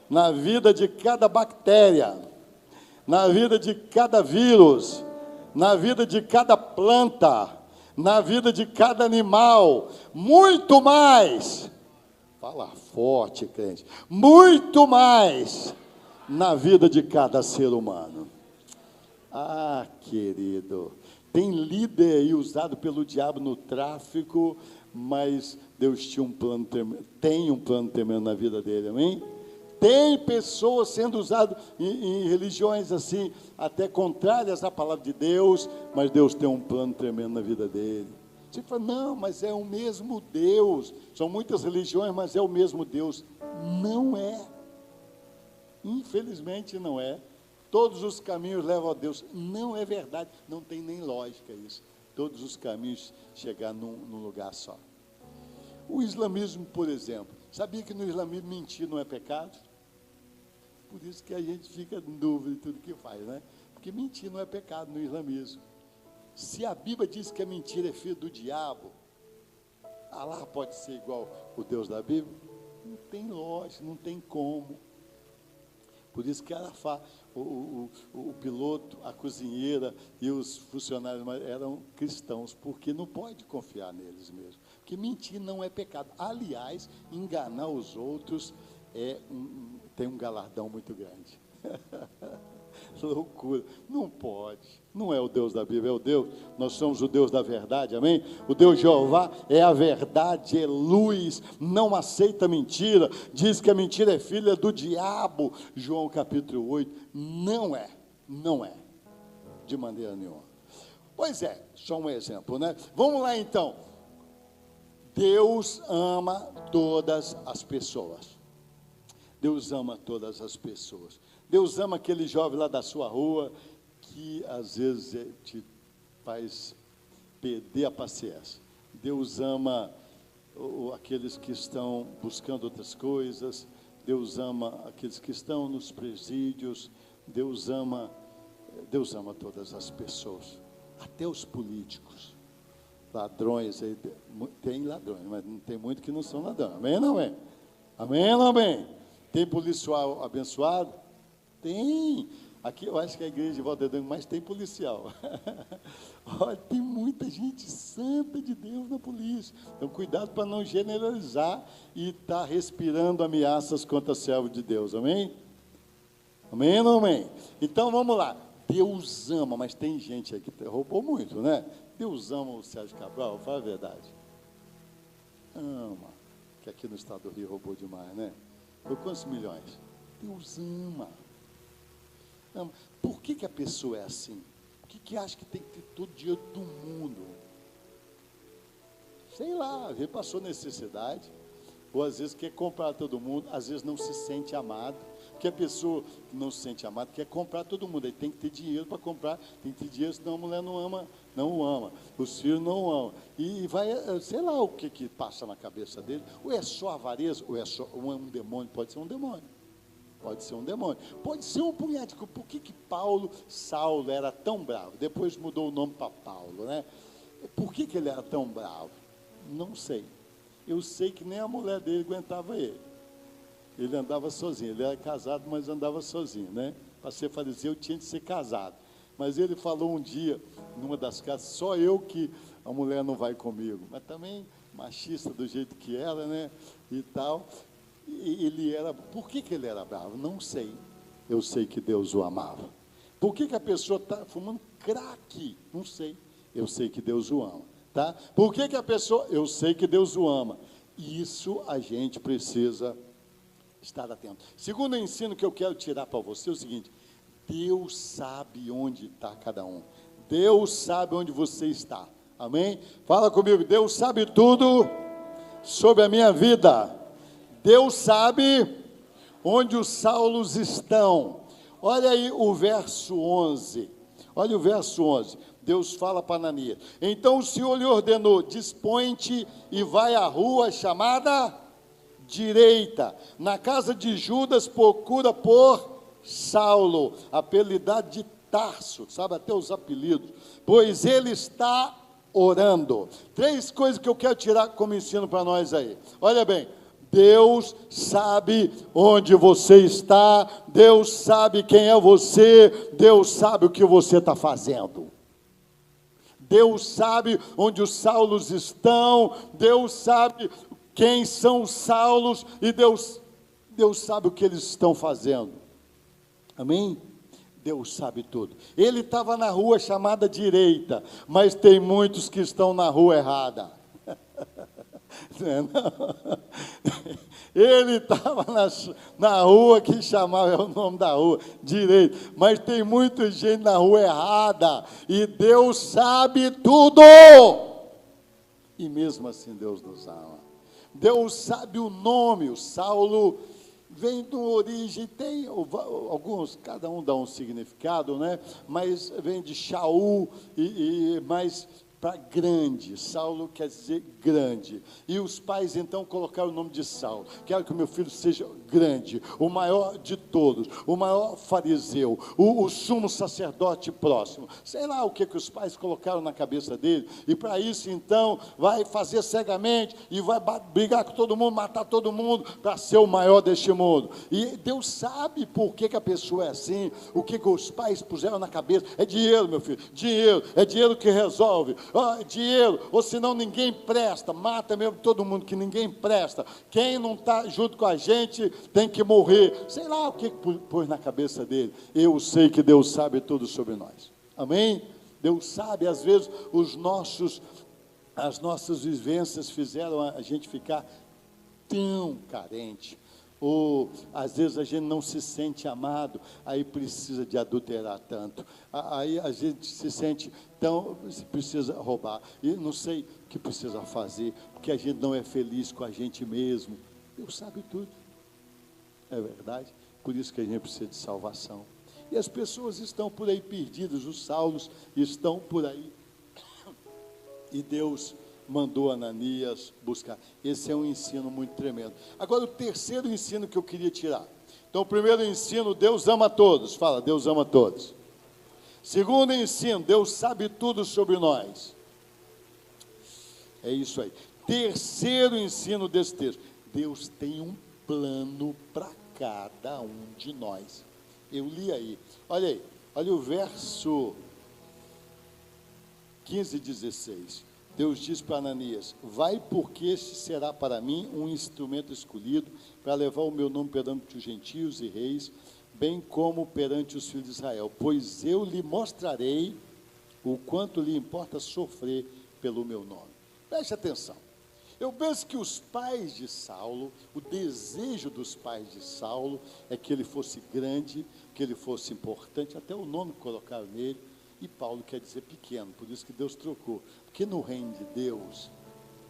na vida de cada bactéria, na vida de cada vírus, na vida de cada planta, na vida de cada animal, muito mais, fala forte, crente, muito mais na vida de cada ser humano. Ah, querido, tem líder aí usado pelo diabo no tráfico, mas Deus tinha tem um plano tremendo na vida dele, amém? Tem pessoas sendo usadas em religiões assim, até contrárias à palavra de Deus, mas Deus tem um plano tremendo na vida dele. Você fala, não, mas é o mesmo Deus. São muitas religiões, mas é o mesmo Deus. Não é. Infelizmente não é. Todos os caminhos levam a Deus. Não é verdade, não tem nem lógica isso. Todos os caminhos chegar num lugar só. O islamismo, por exemplo, sabia que no islamismo mentir não é pecado? Por isso que a gente fica em dúvida em tudo que faz, né? Porque mentir não é pecado no islamismo. Se a Bíblia diz que a mentira é filho do diabo, Allah pode ser igual o Deus da Bíblia? Não tem lógica, não tem como. Por isso que Arafá, o piloto, a cozinheira e os funcionários eram cristãos, porque não pode confiar neles mesmo. Porque mentir não é pecado. Aliás, enganar os outros tem um galardão muito grande. Loucura, não pode, não é o Deus da Bíblia, é o Deus, nós somos o Deus da verdade, amém? O Deus Jeová é a verdade, é luz, não aceita mentira, diz que a mentira é filha do diabo, João capítulo 8, não é, de maneira nenhuma. Pois é, só um exemplo, né? Vamos lá então, Deus ama todas as pessoas, Deus ama todas as pessoas. Deus ama aquele jovem lá da sua rua, que às vezes te faz perder a paciência. Deus ama aqueles que estão buscando outras coisas. Deus ama aqueles que estão nos presídios. Deus ama todas as pessoas, até os políticos. Ladrões, tem ladrões, mas não tem muito que não são ladrões. Amém ou não amém? Amém ou não amém? Tem policial abençoado? Tem. Aqui eu acho que a igreja de Volta Redonda, mas tem policial. Olha, tem muita gente santa de Deus na polícia. Então, cuidado para não generalizar e estar respirando ameaças contra servo de Deus. Amém? Amém ou não amém? Então, vamos lá. Deus ama, mas tem gente aí que roubou muito, né? Deus ama o Sérgio Cabral, fala a verdade. Ama. Que aqui no estado do Rio roubou demais, né? Por quantos milhões? Deus ama. Ama. Por que a pessoa é assim? Por que acha que tem que ter todo o dinheiro do mundo? Sei lá, às vezes passou necessidade, ou às vezes quer comprar todo mundo, às vezes não se sente amado. Porque a pessoa que não se sente amada quer comprar todo mundo, aí tem que ter dinheiro para comprar, tem que ter dinheiro, senão a mulher não o ama, os filhos não o amam. E vai, sei lá o que passa na cabeça dele, ou é só avareza, ou é só um demônio, pode ser um demônio. Pode ser um demônio, pode ser um político. Por que Saulo era tão bravo? Depois mudou o nome para Paulo, né? Por que ele era tão bravo? Não sei. Eu sei que nem a mulher dele aguentava ele. Ele andava sozinho, ele era casado, mas andava sozinho, né? Para ser fariseu tinha de ser casado. Mas ele falou um dia, numa das casas, só eu que a mulher não vai comigo. Mas também machista do jeito que era, né? E tal. E ele era, por que ele era bravo? Não sei. Eu sei que Deus o amava. Por que a pessoa está fumando crack? Não sei. Eu sei que Deus o ama, tá? Por que a pessoa, eu sei que Deus o ama. Isso a gente precisa estar atento. Segundo ensino que eu quero tirar para você é o seguinte: Deus sabe onde está cada um. Deus sabe onde você está. Amém? Fala comigo. Deus sabe tudo sobre a minha vida. Deus sabe onde os Saulos estão. Olha aí o verso 11. Olha o verso 11. Deus fala para Ananias: então o Senhor lhe ordenou: dispõe-te e vai à rua chamada direita, na casa de Judas, procura por Saulo, apelidado de Tarso, sabe até os apelidos, pois ele está orando. 3 coisas que eu quero tirar como ensino para nós aí. Olha bem, Deus sabe onde você está, Deus sabe quem é você, Deus sabe o que você está fazendo. Deus sabe onde os Saulos estão, Deus sabe quem são os Saulos, e Deus sabe o que eles estão fazendo. Amém? Deus sabe tudo. Ele estava na rua chamada direita, mas tem muitos que estão na rua errada. Não. Ele estava na rua que chamava, é o nome da rua, direita, mas tem muita gente na rua errada, e Deus sabe tudo, e mesmo assim Deus nos ama. Deus sabe o nome. O Saulo vem de uma origem, tem alguns, cada um dá um significado, né? Mas vem de Shaul, mas para grande. Saulo quer dizer grande. E os pais então colocaram o nome de Saulo. Quero que o meu filho seja grande, o maior de todos, o maior fariseu, o sumo sacerdote próximo. Sei lá o que os pais colocaram na cabeça dele. E para isso então vai fazer cegamente e vai brigar com todo mundo, matar todo mundo para ser o maior deste mundo. E Deus sabe por que a pessoa é assim, o que os pais puseram na cabeça. É dinheiro, meu filho, dinheiro, é dinheiro que resolve. Dinheiro, ou senão ninguém presta, mata mesmo todo mundo, que ninguém presta. Quem não está junto com a gente tem que morrer. Sei lá o que pôs na cabeça dele. Eu sei que Deus sabe tudo sobre nós. Amém? Deus sabe, às vezes as nossas vivências fizeram a gente ficar tão carente. Ou às vezes a gente não se sente amado, aí precisa de adulterar tanto, aí a gente se sente tão, precisa roubar, e não sei o que precisa fazer, porque a gente não é feliz com a gente mesmo. Deus sabe tudo, é verdade, por isso que a gente precisa de salvação. E as pessoas estão por aí perdidas, os Saulos estão por aí, e Deus mandou Ananias buscar. Esse é um ensino muito tremendo. Agora, o terceiro ensino que eu queria tirar. Então, primeiro ensino, Deus ama todos. Fala, Deus ama todos. Segundo ensino, Deus sabe tudo sobre nós. É isso aí. Terceiro ensino desse texto, Deus tem um plano para cada um de nós. Eu li aí, olha o verso 15 e 16. Deus diz para Ananias: vai, porque este será para mim um instrumento escolhido para levar o meu nome perante os gentios e reis, bem como perante os filhos de Israel, pois eu lhe mostrarei o quanto lhe importa sofrer pelo meu nome. Preste atenção. Eu penso que os pais de Saulo, o desejo dos pais de Saulo é que ele fosse grande, que ele fosse importante, até o nome que colocaram nele, e Paulo quer dizer pequeno, por isso que Deus trocou. Porque no reino de Deus,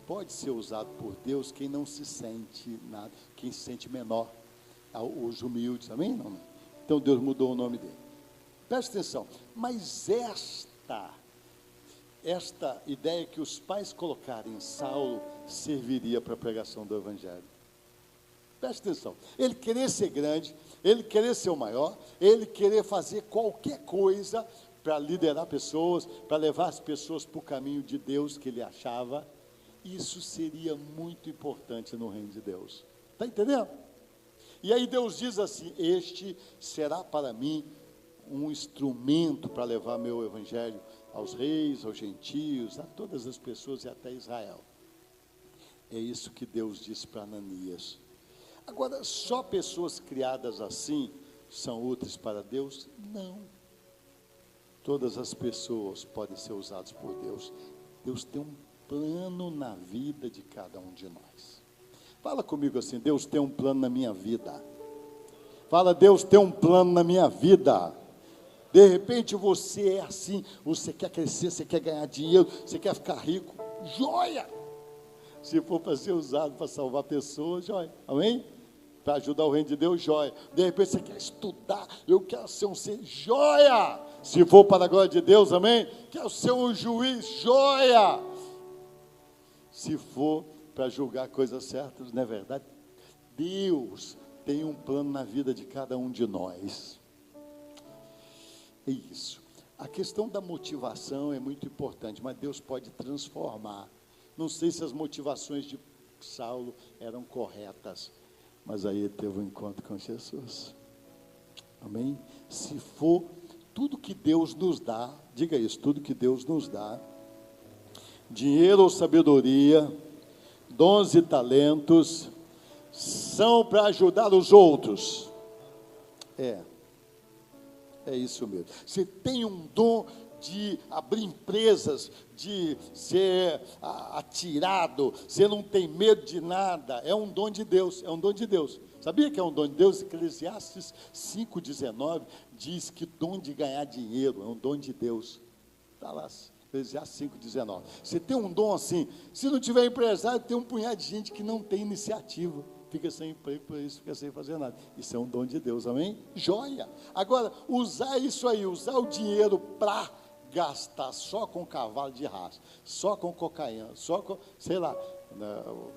pode ser usado por Deus quem não se sente nada, quem se sente menor, os humildes, amém? Não? Então Deus mudou o nome dele. Preste atenção, mas esta ideia que os pais colocaram em Saulo serviria para a pregação do Evangelho. Preste atenção, ele querer ser grande, ele querer ser o maior, ele querer fazer qualquer coisa para liderar pessoas, para levar as pessoas para o caminho de Deus que ele achava, isso seria muito importante no reino de Deus. Está entendendo? E aí Deus diz assim: este será para mim um instrumento para levar meu Evangelho aos reis, aos gentios, a todas as pessoas e até Israel. É isso que Deus disse para Ananias. Agora, só pessoas criadas assim são úteis para Deus? Não. Todas as pessoas podem ser usadas por Deus. Deus tem um plano na vida de cada um de nós. Fala comigo assim: Deus tem um plano na minha vida. Fala, Deus tem um plano na minha vida. De repente você é assim, você quer crescer, você quer ganhar dinheiro, você quer ficar rico, joia! Se for para ser usado para salvar pessoas, joia, amém? Para ajudar o reino de Deus, joia. De repente você quer estudar, eu quero ser um ser, joia! Se for para a glória de Deus, amém? Quero ser um juiz, joia! Se for para julgar coisas certas, não é verdade? Deus tem um plano na vida de cada um de nós. É isso. A questão da motivação é muito importante, mas Deus pode transformar. Não sei se as motivações de Saulo eram corretas, mas aí ele teve um encontro com Jesus. Amém? Se for tudo que Deus nos dá, diga isso, tudo que Deus nos dá, dinheiro ou sabedoria, dons e talentos, são para ajudar os outros. É isso mesmo. Você tem um dom de abrir empresas, de ser atirado, você não tem medo de nada, é um dom de Deus, é um dom de Deus. Sabia que é um dom de Deus? Eclesiastes 5,19 diz que dom de ganhar dinheiro é um dom de Deus. Está lá, Eclesiastes 5,19. Você tem um dom assim, se não tiver empresário, tem um punhado de gente que não tem iniciativa. Fica sem emprego, por isso fica sem fazer nada. Isso é um dom de Deus, amém? Joia! Agora, usar isso aí, usar o dinheiro para gastar só com cavalo de raça, só com cocaína, só com, sei lá,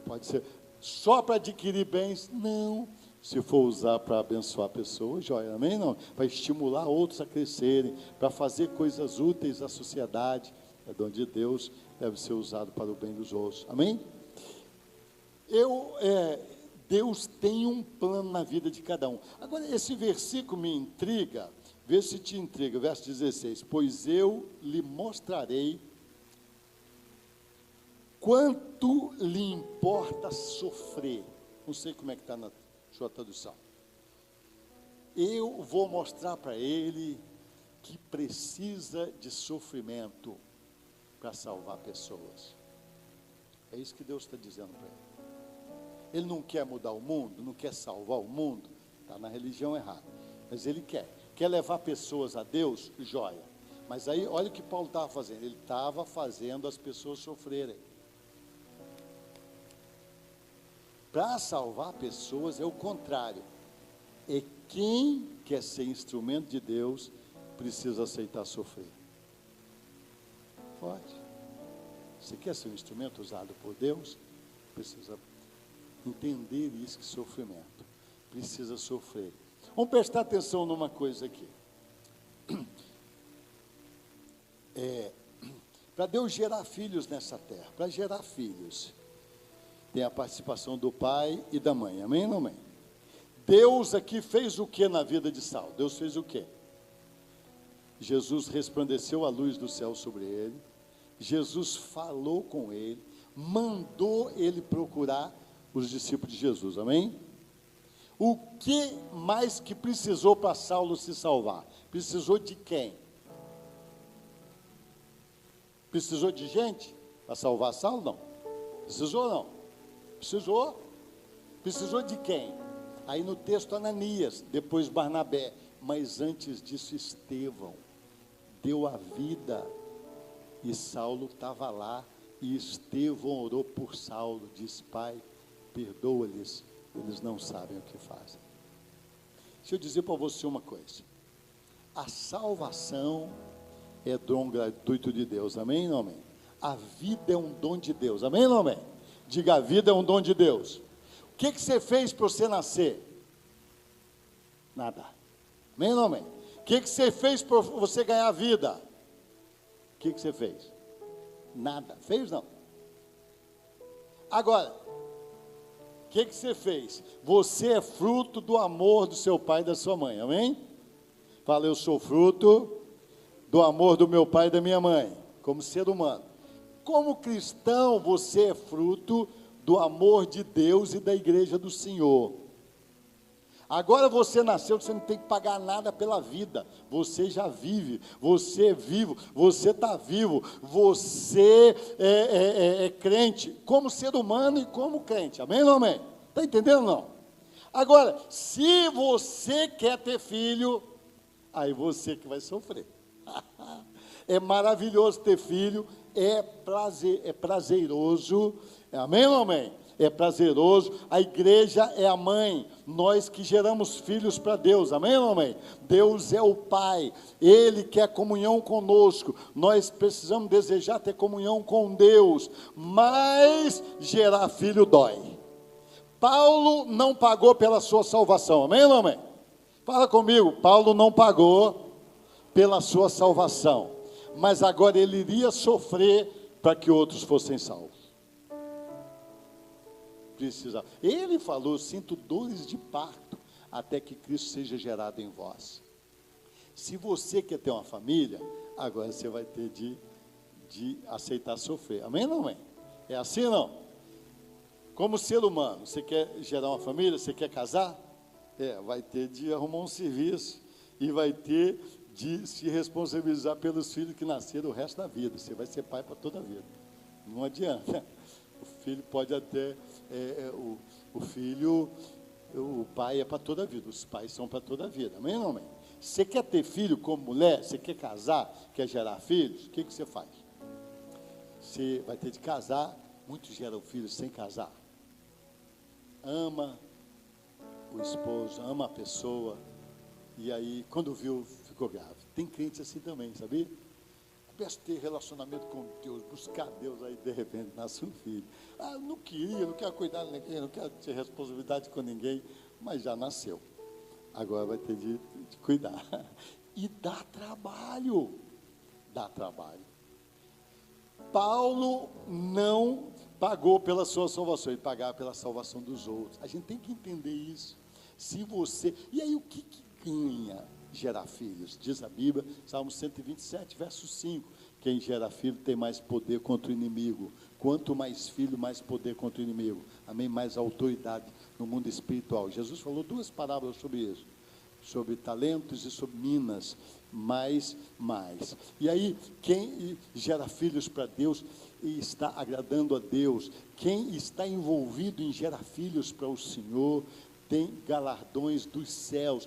pode ser, só para adquirir bens, não. Se for usar para abençoar pessoas, joia, amém? Não, para estimular outros a crescerem, para fazer coisas úteis à sociedade, é dom de Deus, deve ser usado para o bem dos outros, amém? Deus tem um plano na vida de cada um. Agora, esse versículo me intriga, vê se te intriga, verso 16, pois eu lhe mostrarei quanto lhe importa sofrer. Não sei como é que está na sua tradução. Eu vou mostrar para ele que precisa de sofrimento para salvar pessoas. É isso que Deus está dizendo para ele. Ele não quer mudar o mundo, não quer salvar o mundo, está na religião errada, mas ele quer levar pessoas a Deus, joia. Mas aí, olha o que Paulo estava fazendo, ele estava fazendo as pessoas sofrerem. Para salvar pessoas é o contrário, é quem quer ser instrumento de Deus, precisa aceitar sofrer. Pode. Você quer ser um instrumento usado por Deus, precisa entender isso, que sofrimento, precisa sofrer. Vamos prestar atenção numa coisa aqui. Para Deus gerar filhos nessa terra, para gerar filhos, tem a participação do pai e da mãe, amém ou não amém? Deus aqui fez o que na vida de Saulo? Deus fez o quê? Jesus resplandeceu a luz do céu sobre ele, Jesus falou com ele, mandou ele procurar os discípulos de Jesus, amém? O que mais que precisou para Saulo se salvar? Precisou de quem? Precisou de gente para salvar Saulo? Não. Precisou não? Precisou? Precisou de quem? Aí no texto Ananias, depois Barnabé, mas antes disso Estevão deu a vida e Saulo estava lá e Estevão orou por Saulo, disse: Pai, perdoa-lhes, eles não sabem o que fazem. Deixa eu dizer para você uma coisa, a salvação é dom gratuito de Deus, amém ou não amém? A vida é um dom de Deus, amém ou não amém? Diga, a vida é um dom de Deus. O que você fez para você nascer? Nada, amém ou não amém? O que você fez para você ganhar vida? O que você fez? Nada, fez não? Agora, o que você fez? Você é fruto do amor do seu pai e da sua mãe, amém? Fala, eu sou fruto do amor do meu pai e da minha mãe, como ser humano. Como cristão, você é fruto do amor de Deus e da igreja do Senhor. Agora você nasceu, você não tem que pagar nada pela vida, você já vive, você é vivo, você está vivo, você é crente, como ser humano e como crente, amém ou não amém? Está entendendo ou não? Agora, se você quer ter filho, aí você que vai sofrer. É maravilhoso ter filho, é prazeroso, amém ou não amém? É prazeroso, a igreja é a mãe, nós que geramos filhos para Deus, amém ou não amém? Deus é o Pai, Ele quer comunhão conosco, nós precisamos desejar ter comunhão com Deus, mas gerar filho dói. Paulo não pagou pela sua salvação, amém ou não amém? Fala comigo, Paulo não pagou pela sua salvação, mas agora ele iria sofrer para que outros fossem salvos. Precisava. Ele falou: sinto dores de parto até que Cristo seja gerado em vós. Se você quer ter uma família, agora você vai ter de aceitar sofrer, amém ou não amém? É assim ou não? Como ser humano, você quer gerar uma família, você quer casar? Vai ter de arrumar um serviço e vai ter de se responsabilizar pelos filhos que nasceram o resto da vida. Você vai ser pai para toda a vida, não adianta. O filho pode até, o pai é para toda a vida, os pais são para toda a vida, amém ou não amém? Você quer ter filho como mulher, você quer casar, quer gerar filhos, o que você faz? Você vai ter de casar, muitos geram filhos sem casar. Ama o esposo, ama a pessoa, e aí, quando viu, ficou grávida. Tem crente assim também, sabia? Começa a ter relacionamento com Deus, buscar Deus, aí de repente nasce um filho. Não queria, não quero cuidar de ninguém, não quero ter responsabilidade com ninguém, mas já nasceu. Agora vai ter de cuidar. E dá trabalho. Dá trabalho. Paulo não pagou pela sua salvação, ele pagava pela salvação dos outros. A gente tem que entender isso. Se você... E aí o que ganha gerar filhos? Diz a Bíblia, Salmo 127, verso 5, quem gera filho tem mais poder contra o inimigo. Quanto mais filho, mais poder contra o inimigo. Amém? Mais autoridade no mundo espiritual. Jesus falou duas parábolas sobre isso, sobre talentos e sobre minas, mais. E aí, quem gera filhos para Deus e está agradando a Deus, quem está envolvido em gerar filhos para o Senhor, tem galardões dos céus.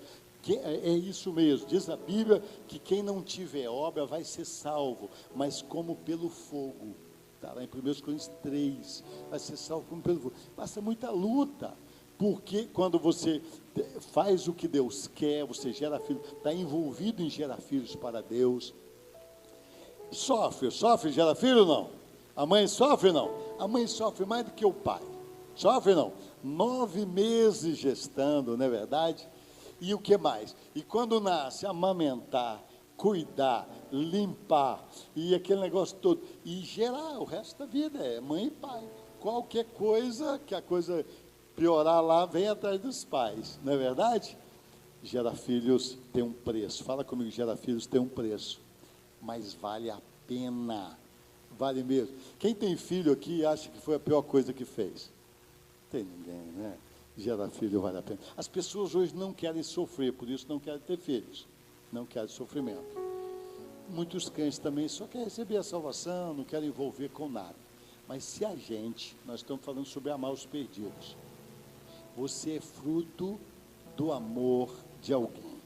É isso mesmo, diz a Bíblia que quem não tiver obra vai ser salvo, mas como pelo fogo. Está lá em 1 Coríntios 3, vai ser salvo como pelo fogo. Passa muita luta, porque quando você faz o que Deus quer, você gera filhos, está envolvido em gerar filhos para Deus. Sofre, gera filho ou não? A mãe sofre ou não? A mãe sofre mais do que o pai. Sofre ou não? 9 meses gestando, não é verdade? E o que mais? E quando nasce, amamentar, cuidar, limpar, e aquele negócio todo, e gerar o resto da vida, é mãe e pai. Qualquer coisa, que a coisa piorar lá, vem atrás dos pais, não é verdade? Gerar filhos tem um preço, fala comigo, gerar filhos tem um preço, mas vale a pena, vale mesmo. Quem tem filho aqui acha que foi a pior coisa que fez? Tem ninguém, né? Gerar filho vale a pena. As pessoas hoje não querem sofrer, por isso não querem ter filhos, não querem sofrimento. Muitos crentes também só querem receber a salvação, não querem envolver com nada. Mas se a gente, nós estamos falando sobre amar os perdidos, você é fruto do amor de alguém.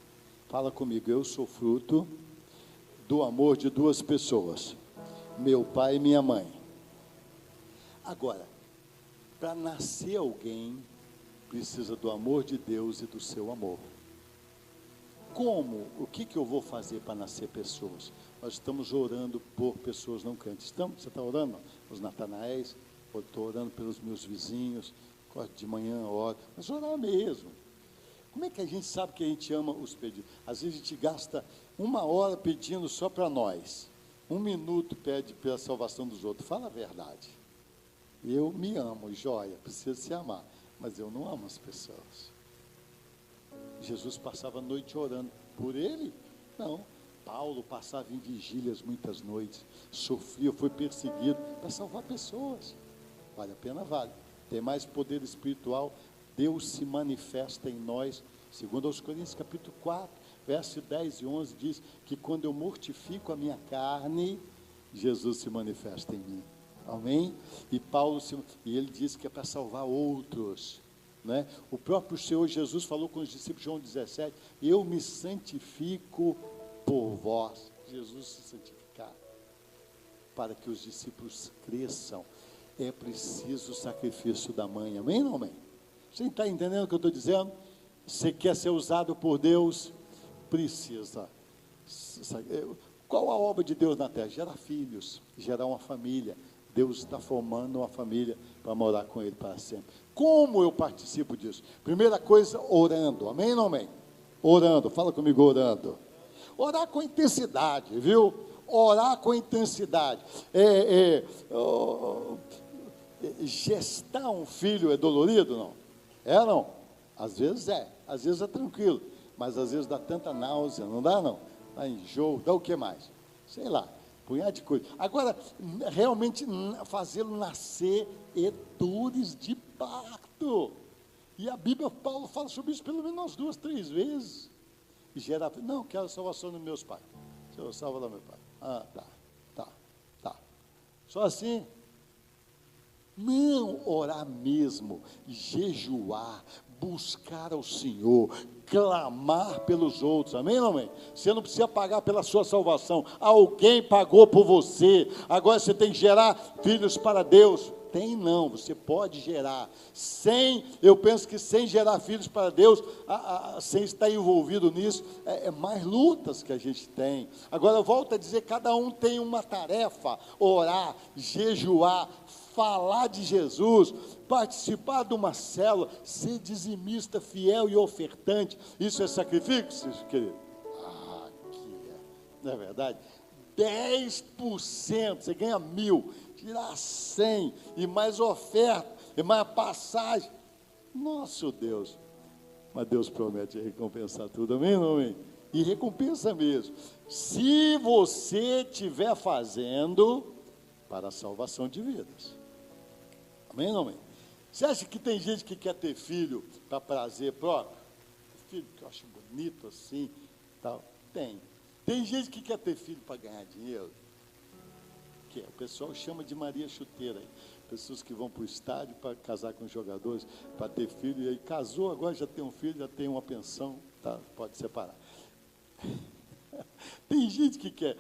Fala comigo, eu sou fruto do amor de duas pessoas, meu pai e minha mãe. Agora, para nascer alguém, precisa do amor de Deus e do seu amor. Como? O que eu vou fazer para nascer pessoas? Nós estamos orando por pessoas não crentes. Estamos? Você está orando? Os Natanaéis, eu estou orando pelos meus vizinhos, de manhã oro, mas orar mesmo. Como é que a gente sabe que a gente ama os pedidos? Às vezes a gente gasta 1 hora pedindo só para nós, 1 minuto pede pela salvação dos outros. Fala a verdade. Eu me amo, joia, preciso se amar, mas eu não amo as pessoas. Jesus passava a noite orando por ele? Não. Paulo passava em vigílias muitas noites, sofria, foi perseguido para salvar pessoas. Vale a pena? Vale. Tem mais poder espiritual, Deus se manifesta em nós. Segundo aos Coríntios, capítulo 4, verso 10 e 11, diz que quando eu mortifico a minha carne, Jesus se manifesta em mim. Amém? E ele diz que é para salvar outros. Né? O próprio Senhor Jesus falou com os discípulos, João 17, eu me santifico por vós. Jesus se santificar para que os discípulos cresçam. É preciso o sacrifício da mãe. Amém ou não, amém? Você está entendendo o que eu estou dizendo? Você quer ser usado por Deus? Precisa. Qual a obra de Deus na terra? Gerar filhos, gerar uma família. Deus está formando uma família para morar com Ele para sempre. Como eu participo disso? Primeira coisa, orando. Amém ou não amém? Orando. Fala comigo, orando. Orar com intensidade, viu? Orar com intensidade. Gestar um filho é dolorido, não? É, não? Às vezes é tranquilo, mas às vezes dá tanta náusea, não dá, não? Dá enjoo, dá o que mais? Sei lá, punhado de coisa. Agora, realmente fazê-lo nascer é dores de parto. E a Bíblia, Paulo fala sobre isso pelo menos umas 2, 3 vezes. E gerar, não, quero a salvação dos meus pais. Senhor, salva lá meu pai. Ah, tá. Só assim? Não, orar mesmo, jejuar, buscar ao Senhor, clamar pelos outros, amém ou não amém? Você não precisa pagar pela sua salvação, alguém pagou por você, agora você tem que gerar filhos para Deus. Tem não, você pode gerar, eu penso que sem gerar filhos para Deus, sem estar envolvido nisso, é mais lutas que a gente tem. Agora eu volto a dizer, cada um tem uma tarefa, orar, jejuar, falar de Jesus, participar de uma célula, ser dizimista, fiel e ofertante. Isso é sacrifício, querido? Aqui não é verdade? 10%, você ganha 1.000, tirar 100, e mais oferta, e mais passagem. Nosso Deus, mas Deus promete recompensar tudo, amém ou não amém? E recompensa mesmo, se você estiver fazendo para a salvação de vidas. Amém ou não amém? Você acha que tem gente que quer ter filho para prazer próprio? Filho que eu acho bonito assim, tal. Tem gente que quer ter filho para ganhar dinheiro. Que o pessoal chama de Maria Chuteira. Pessoas que vão para o estádio para casar com jogadores, para ter filho, e aí casou, agora já tem um filho, já tem uma pensão, tá, pode separar. Tem gente que quer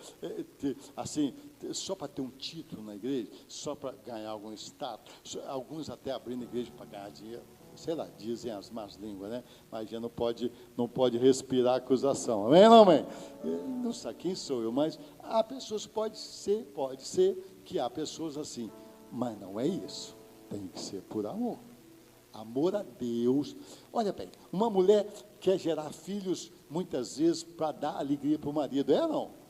ter, assim, só para ter um título na igreja, só para ganhar algum status, alguns até abrindo igreja para ganhar dinheiro, sei lá, dizem as más línguas, né? Mas já não pode respirar acusação, amém ou não, amém? Não sei quem sou eu, mas há pessoas, pode ser que há pessoas assim, mas não é isso, tem que ser por amor a Deus. Olha bem, uma mulher quer gerar filhos, muitas vezes, para dar alegria para o marido, ou não?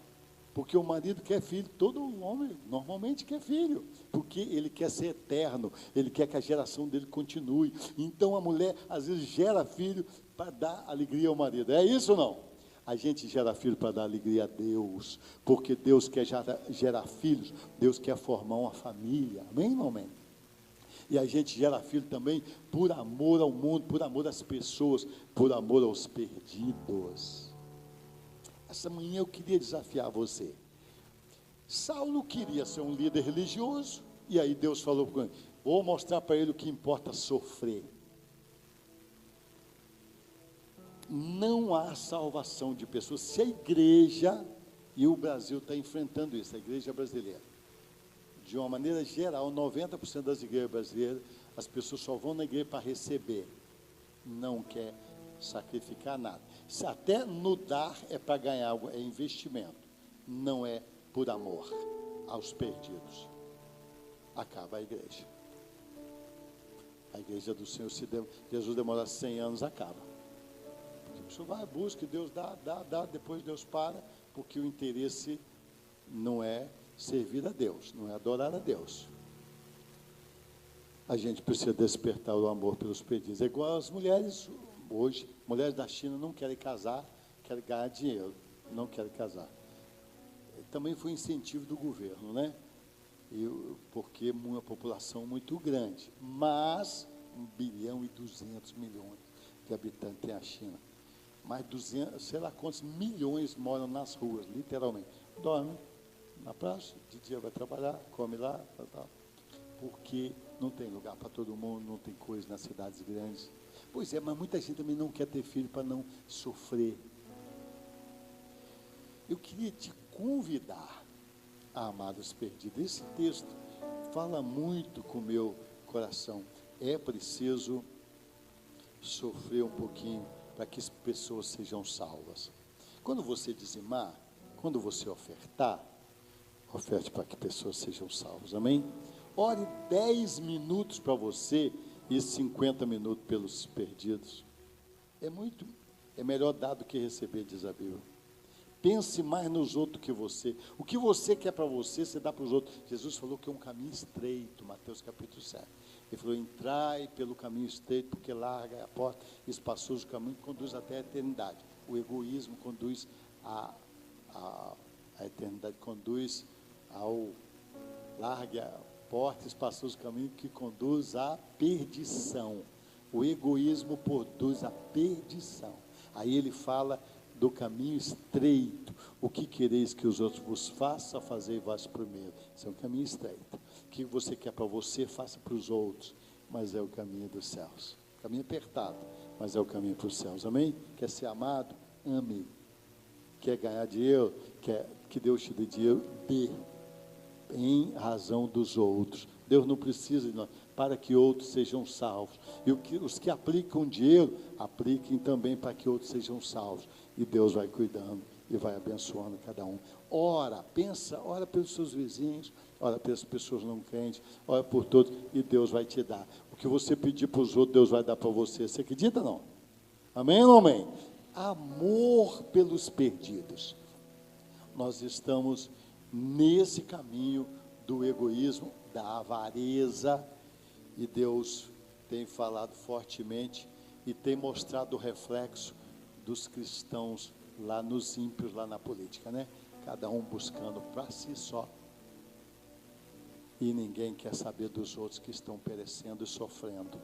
Porque o marido quer filho, todo homem normalmente quer filho, porque ele quer ser eterno, ele quer que a geração dele continue. Então, a mulher, às vezes, gera filho para dar alegria ao marido. É isso ou não? A gente gera filho para dar alegria a Deus, porque Deus quer gerar filhos, Deus quer formar uma família. Amém, não amém? E a gente gera filho também por amor ao mundo, por amor às pessoas, por amor aos perdidos. Essa manhã eu queria desafiar você. Saulo queria ser um líder religioso, e aí Deus falou para ele, vou mostrar para ele o que importa sofrer. Não há salvação de pessoas, se a igreja, e o Brasil está enfrentando isso, a igreja brasileira, de uma maneira geral, 90% das igrejas brasileiras, as pessoas só vão na igreja para receber, não quer sacrificar nada. Se até no dar é para ganhar algo, é investimento, não é por amor aos perdidos. Acaba a igreja. A igreja do Senhor, se Jesus demorar 100 anos, acaba. Porque a pessoa vai, busca, Deus dá, depois Deus para, porque o interesse não é servir a Deus, não é adorar a Deus. A gente precisa despertar o amor pelos perdidos. É igual as mulheres hoje, mulheres da China não querem casar, querem ganhar dinheiro, não querem casar. Também foi incentivo do governo, né? Porque uma população muito grande, mas 1 bilhão e 200 milhões de habitantes tem a China. Mais 200, sei lá quantos milhões moram nas ruas, literalmente. Dorme na praça, de dia vai trabalhar, come lá, tal. Porque não tem lugar para todo mundo, não tem coisa nas cidades grandes. Pois é, mas muita gente também não quer ter filho para não sofrer. Eu queria te convidar a amar os perdidos. Esse texto fala muito com o meu coração. É preciso sofrer um pouquinho para que as pessoas sejam salvas. Quando você dizimar, quando você ofertar, oferte para que pessoas sejam salvas. Amém? Ore 10 minutos para você e 50 minutos pelos perdidos. É melhor dar do que receber, diz a Bíblia. Pense mais nos outros que você. O que você quer para você, você dá para os outros. Jesus falou que é um caminho estreito, Mateus capítulo 7. Ele falou, entrai pelo caminho estreito, porque larga é a porta, espaçoso o caminho que conduz até a eternidade. O egoísmo conduz a eternidade, conduz ao larga a porta, espaçoso o caminho que conduz à perdição. O egoísmo produz a perdição. Aí ele fala do caminho estreito. O que quereis que os outros vos façam, fazei vós primeiro. Esse é um caminho estreito. O que você quer para você, faça para os outros. Mas é o caminho dos céus. Caminho apertado, mas é o caminho para os céus. Amém? Quer ser amado? Ame. Quer ganhar dinheiro? Quer que Deus te dê dinheiro? Dê. Em razão dos outros. Deus não precisa de nós, para que outros sejam salvos. E os que aplicam dinheiro, apliquem também para que outros sejam salvos. E Deus vai cuidando e vai abençoando cada um. Ora, ora pelos seus vizinhos, ora pelas pessoas não crentes, ora por todos, e Deus vai te dar. O que você pedir para os outros, Deus vai dar para você. Você acredita, não? Amém ou não amém? Amor pelos perdidos. Nós estamos nesse caminho do egoísmo, da avareza, e Deus tem falado fortemente e tem mostrado o reflexo dos cristãos lá nos ímpios, lá na política, né? Cada um buscando para si só, e ninguém quer saber dos outros que estão perecendo e sofrendo.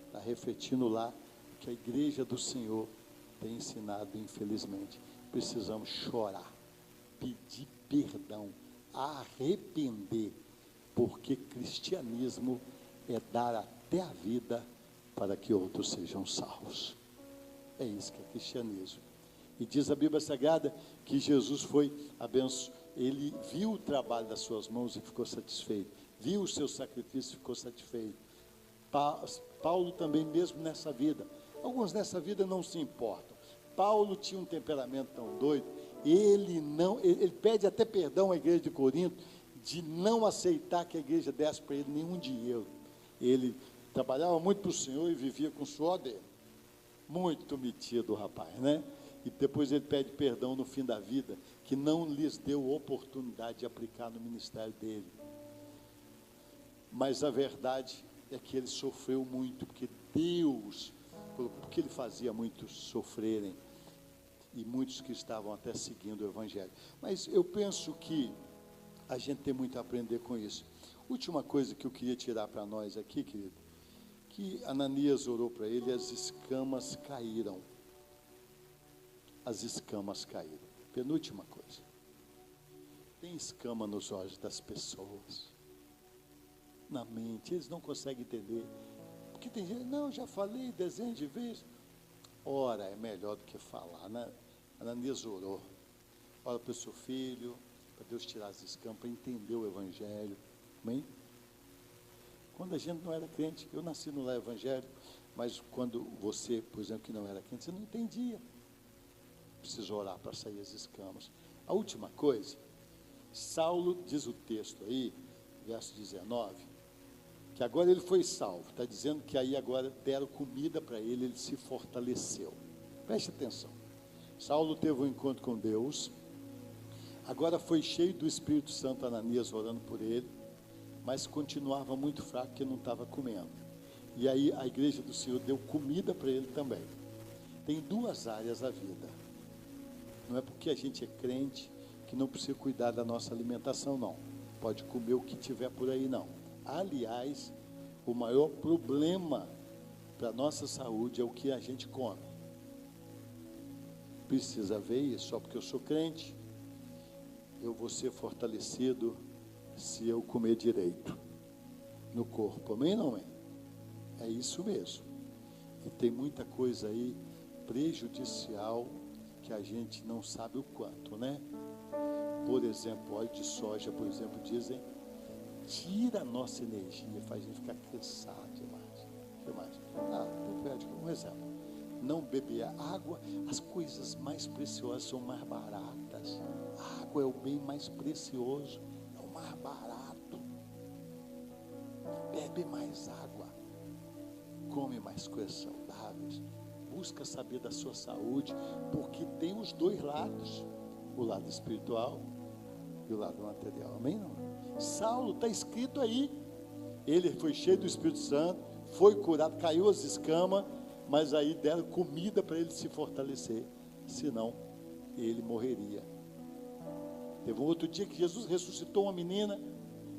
Está refletindo lá o que a igreja do Senhor tem ensinado, infelizmente. Precisamos chorar, pedir perdão, arrepender, porque cristianismo é dar até a vida para que outros sejam salvos. É isso que é cristianismo. E diz a Bíblia Sagrada que Jesus foi abençoado. Ele viu o trabalho das suas mãos e ficou satisfeito. Viu o seu sacrifício e ficou satisfeito. Paulo também, mesmo nessa vida. Alguns nessa vida não se importam. Paulo tinha um temperamento tão doido. Ele pede até perdão à igreja de Corinto de não aceitar que a igreja desse para ele nenhum dinheiro. Ele trabalhava muito para o Senhor e vivia com o suor dele. Muito metido o rapaz, né? E depois ele pede perdão no fim da vida, que não lhes deu oportunidade de aplicar no ministério dele. Mas a verdade é que ele sofreu muito, porque Deus colocou, porque ele fazia muitos sofrerem, e muitos que estavam até seguindo o Evangelho. Mas eu penso que a gente tem muito a aprender com isso. Última coisa que eu queria tirar para nós aqui, querido, que Ananias orou para ele e as escamas caíram. As escamas caíram. Penúltima coisa. Tem escama nos olhos das pessoas, na mente, eles não conseguem entender. Porque tem gente, não, já falei dezenas de vezes. Ora, é melhor do que falar, né? Ananias orou. Ora para o seu filho, para Deus tirar as escamas, para entender o Evangelho. Amém? Quando a gente não era crente, eu nasci no Evangelho, mas quando você, por exemplo, que não era crente, você não entendia. Precisa orar para sair as escamas. A última coisa, Saulo, diz o texto aí, verso 19, que agora ele foi salvo. Está dizendo que aí agora deram comida para ele, ele se fortaleceu. Preste atenção. Saulo teve um encontro com Deus, agora foi cheio do Espírito Santo, Ananias orando por ele, mas continuava muito fraco, porque não estava comendo. E aí a igreja do Senhor deu comida para ele também. Tem duas áreas da vida. Não é porque a gente é crente que não precisa cuidar da nossa alimentação, não. Pode comer o que tiver por aí, não. Aliás, o maior problema para a nossa saúde é o que a gente come. Precisa ver isso, só porque eu sou crente, eu vou ser fortalecido se eu comer direito no corpo. Amém, não é? É isso mesmo. E tem muita coisa aí prejudicial que a gente não sabe o quanto, né? Por exemplo, óleo de soja, por exemplo, dizem, tira a nossa energia, faz a gente ficar cansado demais. Um exemplo, não beber água, as coisas mais preciosas são mais baratas. A água é o bem mais precioso, é o mais barato. Bebe mais água, come mais coisas saudáveis, busca saber da sua saúde, porque tem os dois lados, o lado espiritual e o lado material. Amém? Não? Saulo está escrito aí, ele foi cheio do Espírito Santo, foi curado, caiu as escamas, mas aí deram comida para ele se fortalecer, senão ele morreria. Teve um outro dia que Jesus ressuscitou uma menina,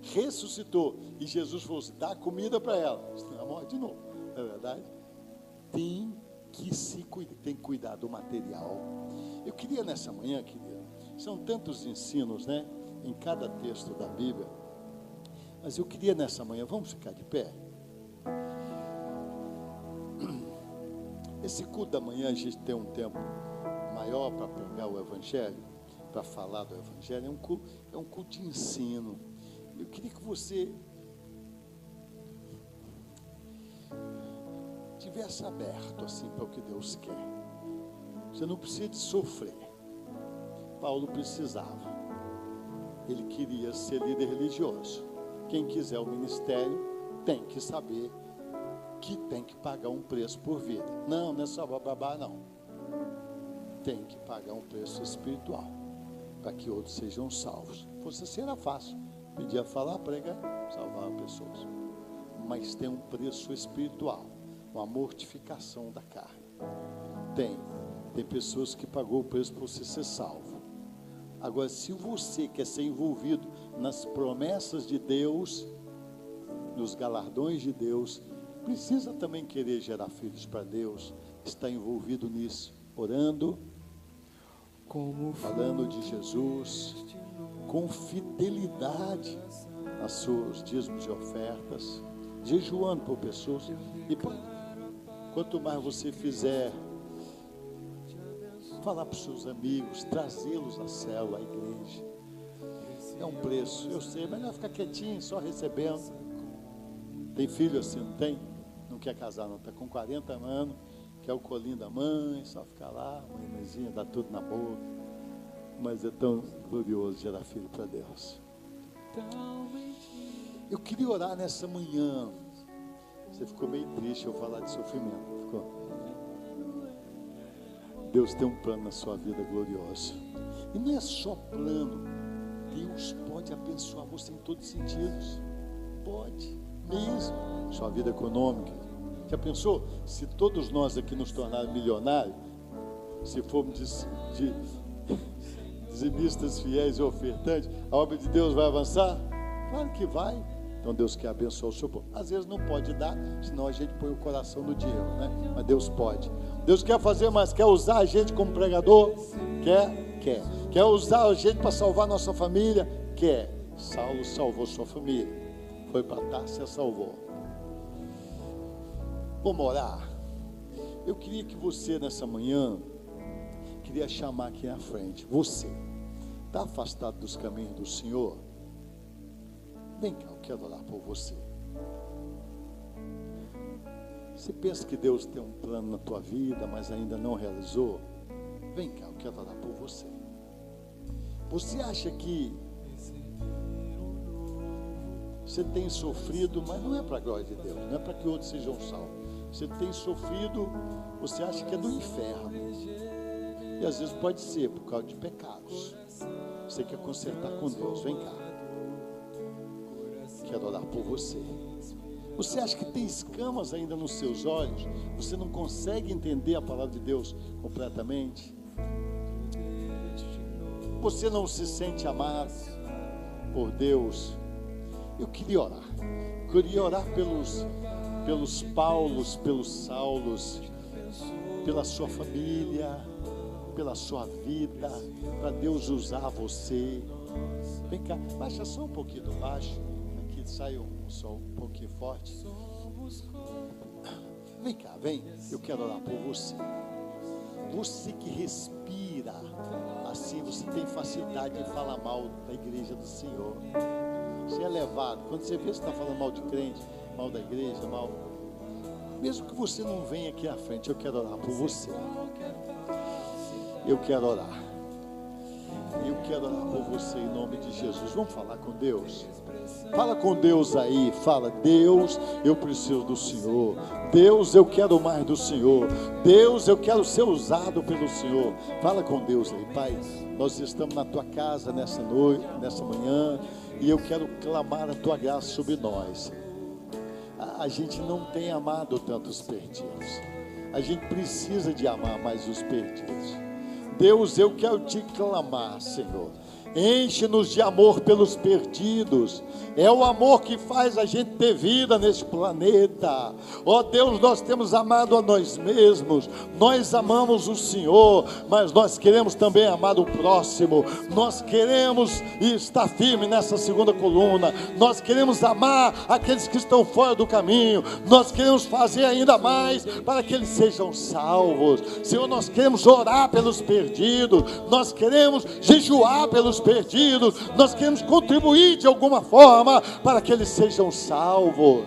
ressuscitou, e Jesus falou assim, dá comida para ela, senão ela morre de novo, não é verdade? Tem que cuidar do material. Eu queria nessa manhã, querido, são tantos ensinos, né, em cada texto da Bíblia, mas eu queria nessa manhã, vamos ficar de pé? Esse culto da manhã a gente tem um tempo maior para pregar o Evangelho, para falar do Evangelho, é um culto de ensino. Eu queria que você tivesse aberto assim para o que Deus quer. Você não precisa de sofrer. Paulo precisava. Ele queria ser líder religioso. Quem quiser o ministério tem que saber que tem que pagar um preço por vida. Não é só bababá, não. Tem que pagar um preço espiritual para que outros sejam salvos. Se fosse assim era fácil. Pedia falar, pregar, salvar pessoas. Mas tem um preço espiritual, uma mortificação da carne. Tem pessoas que pagou o preço para você ser salvo. Agora, se você quer ser envolvido nas promessas de Deus, nos galardões de Deus, precisa também querer gerar filhos para Deus, está envolvido nisso, orando, falando de Jesus, com fidelidade nas seus dízimos e ofertas, jejuando por pessoas. E quanto mais você fizer, falar para os seus amigos, trazê-los à célula, à igreja, é um preço. Eu sei, é melhor ficar quietinho, só recebendo. Tem filho assim, não tem? Não quer casar, não, está com 40 anos, quer o colinho da mãe, só ficar lá, mãezinha, dá tudo na boca. Mas é tão glorioso gerar filho para Deus. Eu queria orar nessa manhã. Você ficou meio triste eu falar de sofrimento, ficou? Deus tem um plano na sua vida glorioso. E não é só plano. Deus pode abençoar você em todos os sentidos. Pode, mesmo. Sua vida econômica. Já pensou? Se todos nós aqui nos tornarmos milionários, se formos de dizimistas fiéis e ofertantes, a obra de Deus vai avançar? Claro que vai. Então Deus quer abençoar o seu povo. Às vezes não pode dar, senão a gente põe o coração no dinheiro, né? Mas Deus pode. Deus quer fazer, mas quer usar a gente como pregador? Quer. Quer usar a gente para salvar nossa família? Quer. Saulo salvou sua família. Foi para Társia, salvou. Vamos orar. Eu queria que você nessa manhã, queria chamar aqui na frente, você está afastado dos caminhos do Senhor? Vem cá, eu quero orar por você. Você pensa que Deus tem um plano na tua vida, mas ainda não realizou? Vem cá, eu quero orar por você. Você acha que você tem sofrido, mas não é para a glória de Deus, não é para que outros sejam salvos. Você tem sofrido, você acha que é do inferno. E às vezes pode ser por causa de pecados. Você quer consertar com Deus, vem cá. Quero orar por você. Você acha que tem escamas ainda nos seus olhos? Você não consegue entender a palavra de Deus completamente? Você não se sente amado por Deus? Eu queria orar. Queria orar pelos Paulos, pelos Saulos, pela sua família, pela sua vida, para Deus usar você. Vem cá, baixa só um pouquinho do baixo. Aqui sai um som um pouquinho forte. Vem cá, vem. Eu quero orar por você. Você que respira, assim você tem facilidade de falar mal da igreja do Senhor. Você é levado. Quando você vê que você está falando mal de crente, mal da igreja, mal. Mesmo que você não venha aqui à frente, eu quero orar por você. Eu quero orar. Eu quero orar por você em nome de Jesus. Vamos falar com Deus? Fala com Deus aí. Fala, Deus, eu preciso do Senhor. Deus, eu quero mais do Senhor. Deus, eu quero ser usado pelo Senhor. Fala com Deus aí, Pai. Nós estamos na tua casa nessa noite, nessa manhã, e eu quero clamar a tua graça sobre nós. A gente não tem amado tanto os perdidos. A gente precisa de amar mais os perdidos. Deus, eu quero te clamar, Senhor. Enche-nos de amor pelos perdidos. É o amor que faz a gente ter vida neste planeta. Ó Deus, nós temos amado a nós mesmos. Nós amamos o Senhor, mas nós queremos também amar o próximo. Nós queremos estar firme nessa segunda coluna. Nós queremos amar aqueles que estão fora do caminho. Nós queremos fazer ainda mais para que eles sejam salvos. Senhor, nós queremos orar pelos perdidos. Nós queremos jejuar pelos perdidos, nós queremos contribuir de alguma forma para que eles sejam salvos.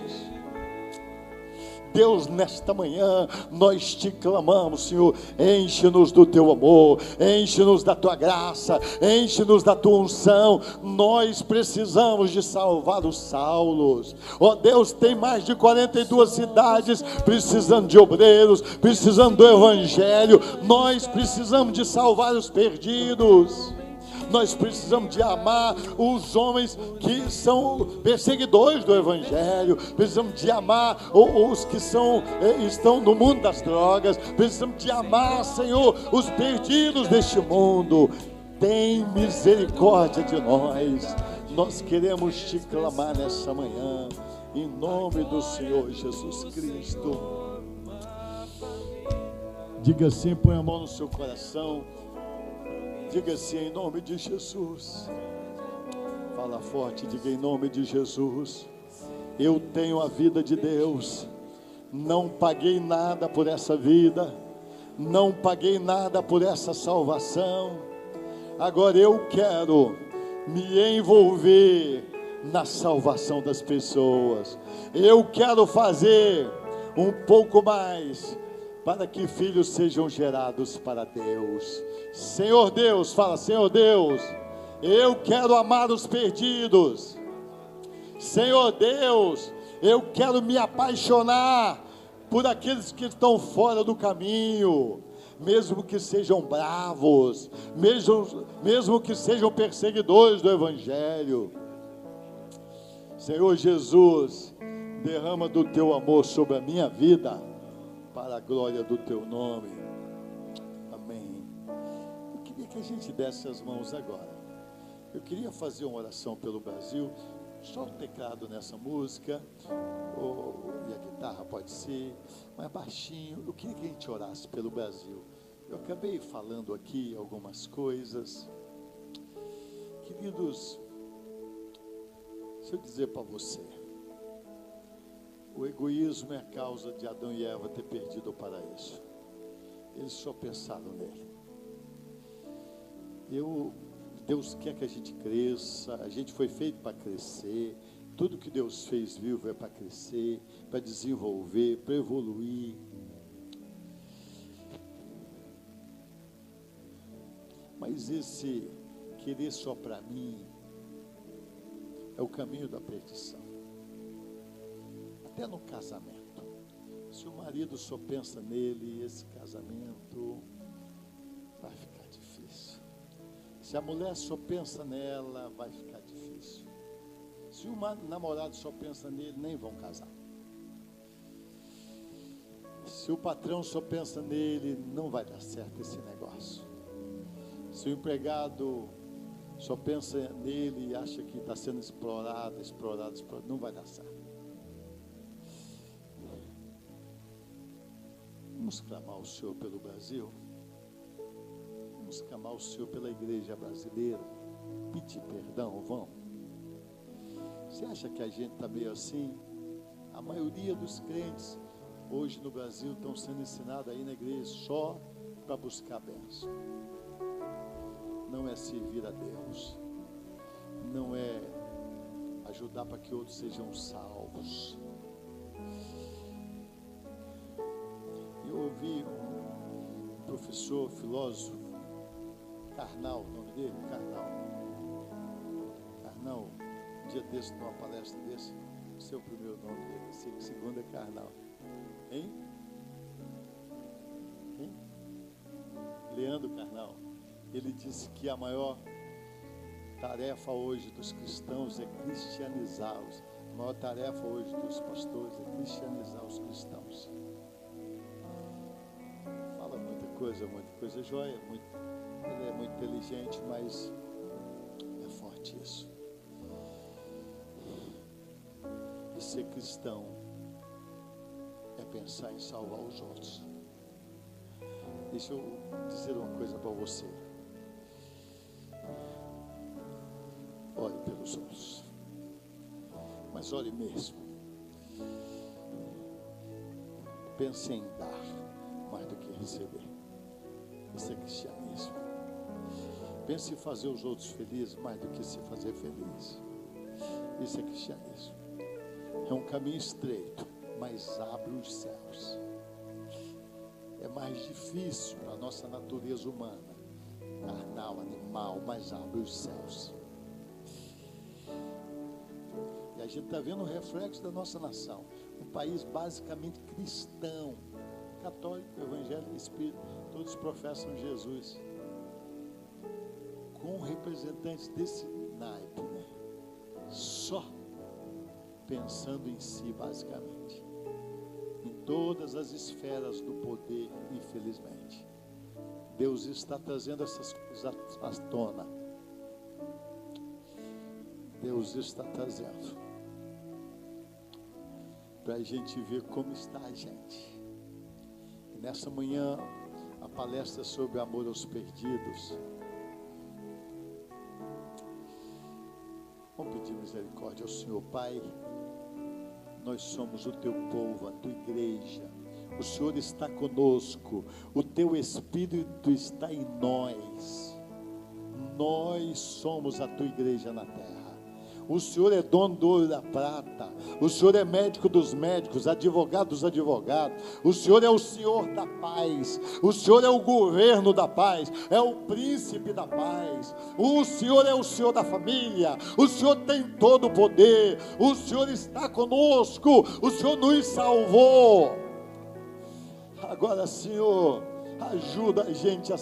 Deus, nesta manhã nós te clamamos, Senhor, enche-nos do teu amor, enche-nos da tua graça, enche-nos da tua unção. Nós precisamos de salvar os Saulos. Ó Deus, tem mais de 42 cidades precisando de obreiros, precisando do evangelho. Nós precisamos de salvar os perdidos. Nós precisamos de amar os homens que são perseguidores do evangelho. Precisamos de amar os que estão no mundo das drogas. Precisamos de amar, Senhor, os perdidos deste mundo. Tem misericórdia de nós. Nós queremos te clamar nessa manhã, em nome do Senhor Jesus Cristo. Diga assim, põe a mão no seu coração. Diga assim, em nome de Jesus. Fala forte, diga em nome de Jesus. Eu tenho a vida de Deus. Não paguei nada por essa vida. Não paguei nada por essa salvação. Agora eu quero me envolver na salvação das pessoas. Eu quero fazer um pouco mais para que filhos sejam gerados para Deus. Senhor Deus, fala, Senhor Deus, eu quero amar os perdidos. Senhor Deus, eu quero me apaixonar por aqueles que estão fora do caminho. mesmo que sejam bravos, mesmo que sejam perseguidores do Evangelho. Senhor Jesus, derrama do teu amor sobre a minha vida, para a glória do teu nome. Amém. Eu queria que a gente desse as mãos agora. Eu queria fazer uma oração pelo Brasil, só o teclado nessa música, e a guitarra pode ser, mas baixinho. Eu queria que a gente orasse pelo Brasil. Eu acabei falando aqui algumas coisas. Queridos, deixa eu dizer para você, o egoísmo é a causa de Adão e Eva ter perdido o paraíso. Eles só pensaram nele. Deus quer que a gente cresça, a gente foi feito para crescer, tudo que Deus fez vivo é para crescer, para desenvolver, para evoluir. Mas esse querer só para mim é o caminho da perdição. Até no casamento, se o marido só pensa nele, esse casamento vai ficar difícil. Se a mulher só pensa nela, vai ficar difícil. Se o namorado só pensa nele, nem vão casar. Se o patrão só pensa nele, não vai dar certo esse negócio. Se o empregado só pensa nele e acha que está sendo explorado, não vai dar certo. Vamos clamar ao Senhor pelo Brasil. Vamos clamar ao Senhor pela igreja brasileira. Pedir perdão, vamos. Você acha que a gente está meio assim? A maioria dos crentes hoje no Brasil estão sendo ensinados aí na igreja só para buscar bênção. Não é servir a Deus. Não é ajudar para que outros sejam salvos. Eu ouvi um professor, filósofo, Karnal, o nome dele? Karnal, um dia desse, numa palestra desse, o seu primeiro nome dele, o segundo é Karnal. Hein? Leandro Karnal. Ele disse que a maior tarefa hoje dos cristãos é cristianizá-los. A maior tarefa hoje dos pastores é cristianizar os cristãos. Fala muita coisa jóia, ele é muito inteligente, mas é forte isso. E ser cristão é pensar em salvar os outros. Deixa eu dizer uma coisa para você. Ore pelos outros, mas ore mesmo. Pense em dar mais do que receber. Isso é cristianismo. Pense em fazer os outros felizes mais do que se fazer feliz. Isso é cristianismo. É um caminho estreito, mas abre os céus. É mais difícil para a nossa natureza humana, carnal, animal, mas abre os céus. E a gente está vendo o reflexo da nossa nação. Um país basicamente cristão, católico, evangélico, espírita, todos professam Jesus. Com representantes desse naipe, né? Só pensando em si, basicamente. Em todas as esferas do poder, infelizmente. Deus está trazendo essas coisas à tona. Deus está trazendo. Para a gente ver como está a gente. E nessa manhã, a palestra sobre amor aos perdidos. Vamos pedir misericórdia ao Senhor. Pai, nós somos o teu povo, a tua igreja. O Senhor está conosco. O teu Espírito está em nós. Nós somos a tua igreja na terra. O Senhor é dono do ouro e da prata. O Senhor é médico dos médicos, advogado dos advogados. O Senhor é o Senhor da paz. O Senhor é o governo da paz. É o príncipe da paz. O Senhor é o Senhor da família. O Senhor tem todo o poder. O Senhor está conosco. O Senhor nos salvou. Agora, Senhor, Ajuda a gente a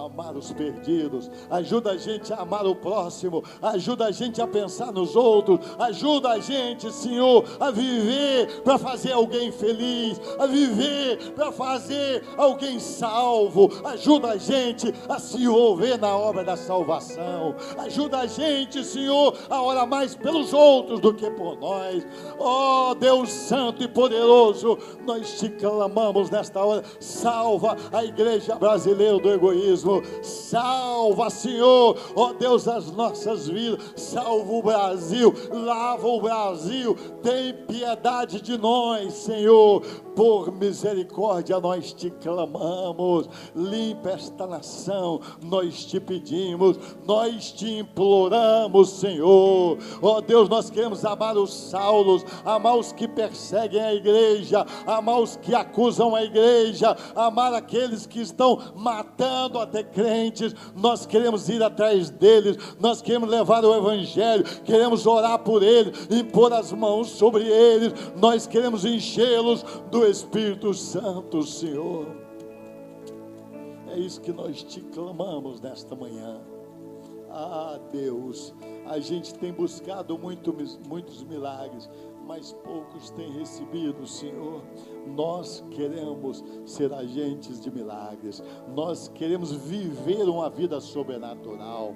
amar os perdidos, ajuda a gente a amar o próximo, ajuda a gente a pensar nos outros, ajuda a gente, Senhor, a viver para fazer alguém feliz, a viver para fazer alguém salvo, ajuda a gente a se envolver na obra da salvação, ajuda a gente, Senhor, a orar mais pelos outros do que por nós. Ó Deus Santo e poderoso, nós te clamamos nesta hora, salva a igreja brasileira do egoísmo, salva, Senhor, ó Deus, as nossas vidas, salva o Brasil, lava o Brasil, tem piedade de nós, Senhor, por misericórdia nós te clamamos, limpa esta nação, nós te pedimos, nós te imploramos, Senhor, ó Deus, nós queremos amar os Saulos, amar os que perseguem a igreja, amar os que acusam a igreja, amar aqueles que estão matando até crentes, nós queremos ir atrás deles, nós queremos levar o evangelho, queremos orar por eles, impor as mãos sobre eles, nós queremos enchê-los do Espírito Santo, Senhor. É isso que nós te clamamos nesta manhã. Ah, Deus, a gente tem buscado muitos milagres, mas poucos têm recebido, Senhor. Nós queremos ser agentes de milagres, nós queremos viver uma vida sobrenatural,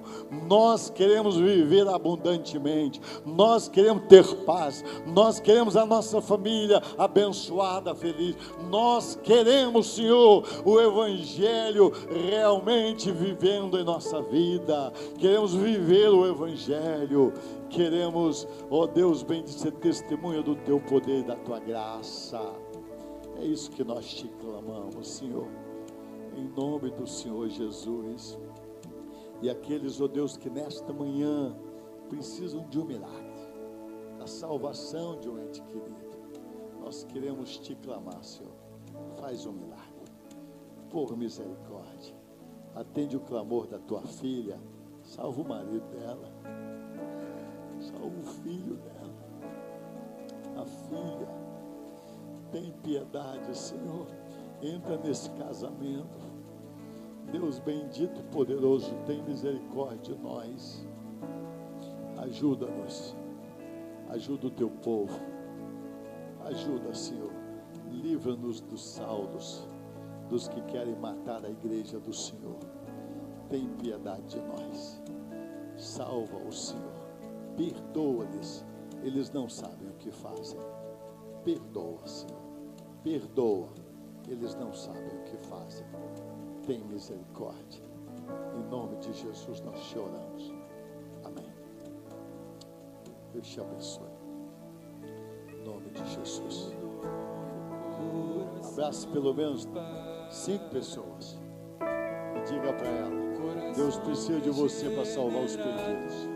nós queremos viver abundantemente, nós queremos ter paz, nós queremos a nossa família abençoada, feliz, nós queremos, Senhor, o Evangelho realmente vivendo em nossa vida, queremos viver o Evangelho, queremos, ó Deus, bem ser testemunha do teu poder e da tua graça. É isso que nós te clamamos, Senhor, em nome do Senhor Jesus. E aqueles, ó Deus, que nesta manhã precisam de um milagre, da salvação de um ente querido, nós queremos te clamar, Senhor, faz um milagre, por misericórdia, atende o clamor da tua filha, salva o marido dela, salva o filho dela, a filha. Tem piedade, Senhor, entra nesse casamento, Deus bendito e poderoso, tem misericórdia de nós, ajuda-nos, ajuda o teu povo, ajuda, Senhor, livra-nos dos Saulos, dos que querem matar a igreja do Senhor, tem piedade de nós, salva-os, Senhor, perdoa-lhes, eles não sabem o que fazem, perdoa, Senhor, perdoa, eles não sabem o que fazem, tem misericórdia, em nome de Jesus nós te oramos, amém. Deus te abençoe, em nome de Jesus. Abrace pelo menos 5 pessoas e diga para ela, Deus precisa de você para salvar os perdidos.